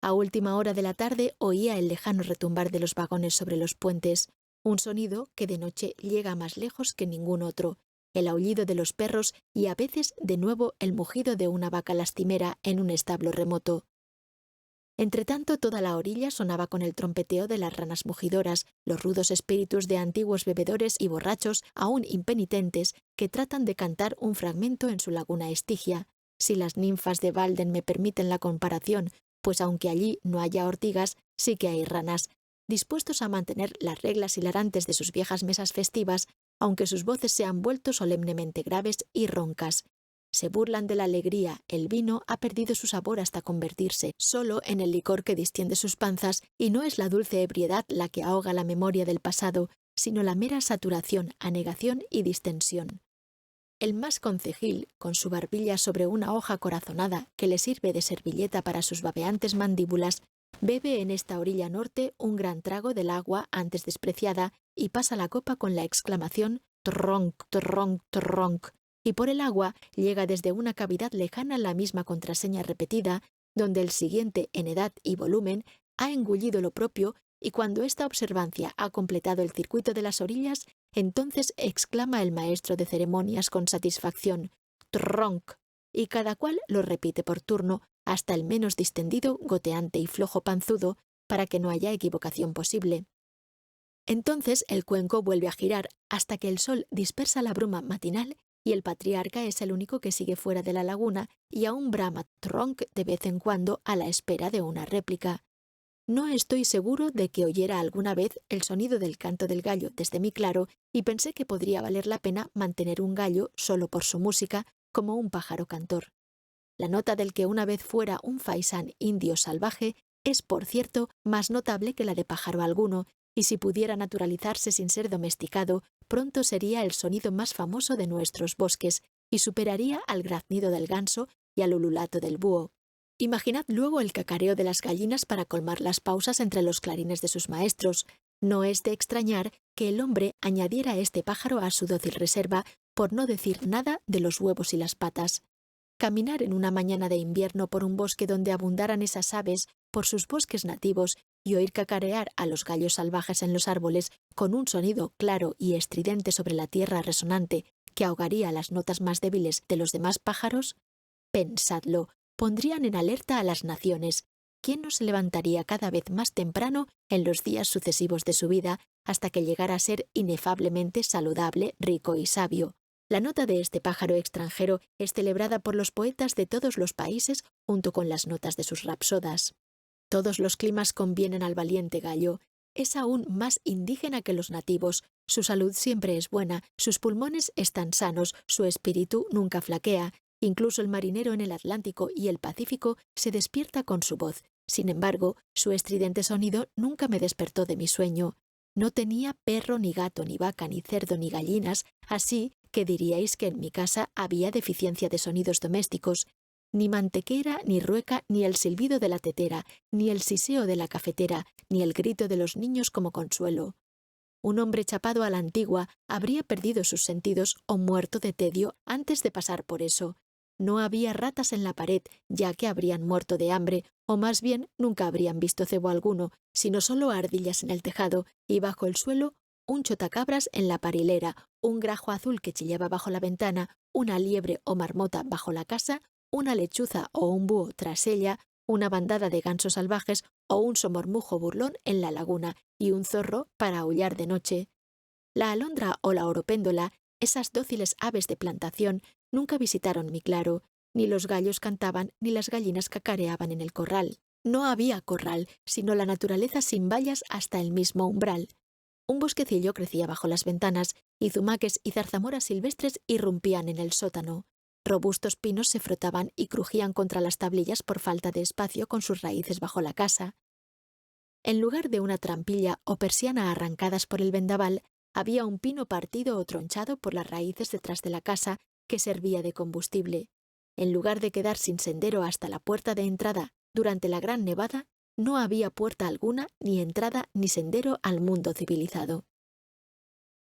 A última hora de la tarde oía el lejano retumbar de los vagones sobre los puentes, un sonido que de noche llega más lejos que ningún otro, el aullido de los perros y a veces de nuevo el mugido de una vaca lastimera en un establo remoto. Entretanto, toda la orilla sonaba con el trompeteo de las ranas mugidoras, los rudos espíritus de antiguos bebedores y borrachos aún impenitentes que tratan de cantar un fragmento en su laguna Estigia. Si las ninfas de Walden me permiten la comparación, pues aunque allí no haya ortigas, sí que hay ranas, dispuestos a mantener las reglas hilarantes de sus viejas mesas festivas, aunque sus voces se han vuelto solemnemente graves y roncas. Se burlan de la alegría, el vino ha perdido su sabor hasta convertirse solo en el licor que distiende sus panzas, y no es la dulce ebriedad la que ahoga la memoria del pasado, sino la mera saturación, anegación y distensión. El más concejil, con su barbilla sobre una hoja corazonada que le sirve de servilleta para sus babeantes mandíbulas, bebe en esta orilla norte un gran trago del agua antes despreciada y pasa la copa con la exclamación «tronc, tronc, tronc», y por el agua llega desde una cavidad lejana la misma contraseña repetida, donde el siguiente en edad y volumen ha engullido lo propio, y cuando esta observancia ha completado el circuito de las orillas, entonces exclama el maestro de ceremonias con satisfacción «tronc», y cada cual lo repite por turno, hasta el menos distendido, goteante y flojo panzudo, para que no haya equivocación posible. Entonces el cuenco vuelve a girar hasta que el sol dispersa la bruma matinal y el patriarca es el único que sigue fuera de la laguna y aún brama tronc de vez en cuando a la espera de una réplica. No estoy seguro de que oyera alguna vez el sonido del canto del gallo desde mi claro y pensé que podría valer la pena mantener un gallo solo por su música como un pájaro cantor. La nota del que una vez fuera un faisán indio salvaje es, por cierto, más notable que la de pájaro alguno, y si pudiera naturalizarse sin ser domesticado, pronto sería el sonido más famoso de nuestros bosques y superaría al graznido del ganso y al ululato del búho. Imaginad luego el cacareo de las gallinas para colmar las pausas entre los clarines de sus maestros. No es de extrañar que el hombre añadiera a este pájaro a su dócil reserva, por no decir nada de los huevos y las patas. Caminar en una mañana de invierno por un bosque donde abundaran esas aves, por sus bosques nativos, y oír cacarear a los gallos salvajes en los árboles con un sonido claro y estridente sobre la tierra resonante que ahogaría las notas más débiles de los demás pájaros, pensadlo, pondrían en alerta a las naciones. ¿Quién no se levantaría cada vez más temprano en los días sucesivos de su vida hasta que llegara a ser inefablemente saludable, rico y sabio? La nota de este pájaro extranjero es celebrada por los poetas de todos los países junto con las notas de sus rapsodas. Todos los climas convienen al valiente gallo. Es aún más indígena que los nativos. Su salud siempre es buena, sus pulmones están sanos, su espíritu nunca flaquea. Incluso el marinero en el Atlántico y el Pacífico se despierta con su voz. Sin embargo, su estridente sonido nunca me despertó de mi sueño. No tenía perro, ni gato, ni vaca, ni cerdo, ni gallinas, así que diríais que en mi casa había deficiencia de sonidos domésticos. Ni mantequera, ni rueca, ni el silbido de la tetera, ni el siseo de la cafetera, ni el grito de los niños como consuelo. Un hombre chapado a la antigua habría perdido sus sentidos o muerto de tedio antes de pasar por eso. No había ratas en la pared, ya que habrían muerto de hambre, o más bien nunca habrían visto cebo alguno, sino solo ardillas en el tejado y bajo el suelo un chotacabras en la parilera, un grajo azul que chillaba bajo la ventana, una liebre o marmota bajo la casa, una lechuza o un búho tras ella, una bandada de gansos salvajes o un somormujo burlón en la laguna y un zorro para aullar de noche. La alondra o la oropéndola, esas dóciles aves de plantación, nunca visitaron mi claro. Ni los gallos cantaban ni las gallinas cacareaban en el corral. No había corral, sino la naturaleza sin vallas hasta el mismo umbral. Un bosquecillo crecía bajo las ventanas y zumaques y zarzamoras silvestres irrumpían en el sótano. Robustos pinos se frotaban y crujían contra las tablillas por falta de espacio con sus raíces bajo la casa. En lugar de una trampilla o persiana arrancadas por el vendaval, había un pino partido o tronchado por las raíces detrás de la casa que servía de combustible. En lugar de quedar sin sendero hasta la puerta de entrada durante la gran nevada, no había puerta alguna, ni entrada ni sendero al mundo civilizado.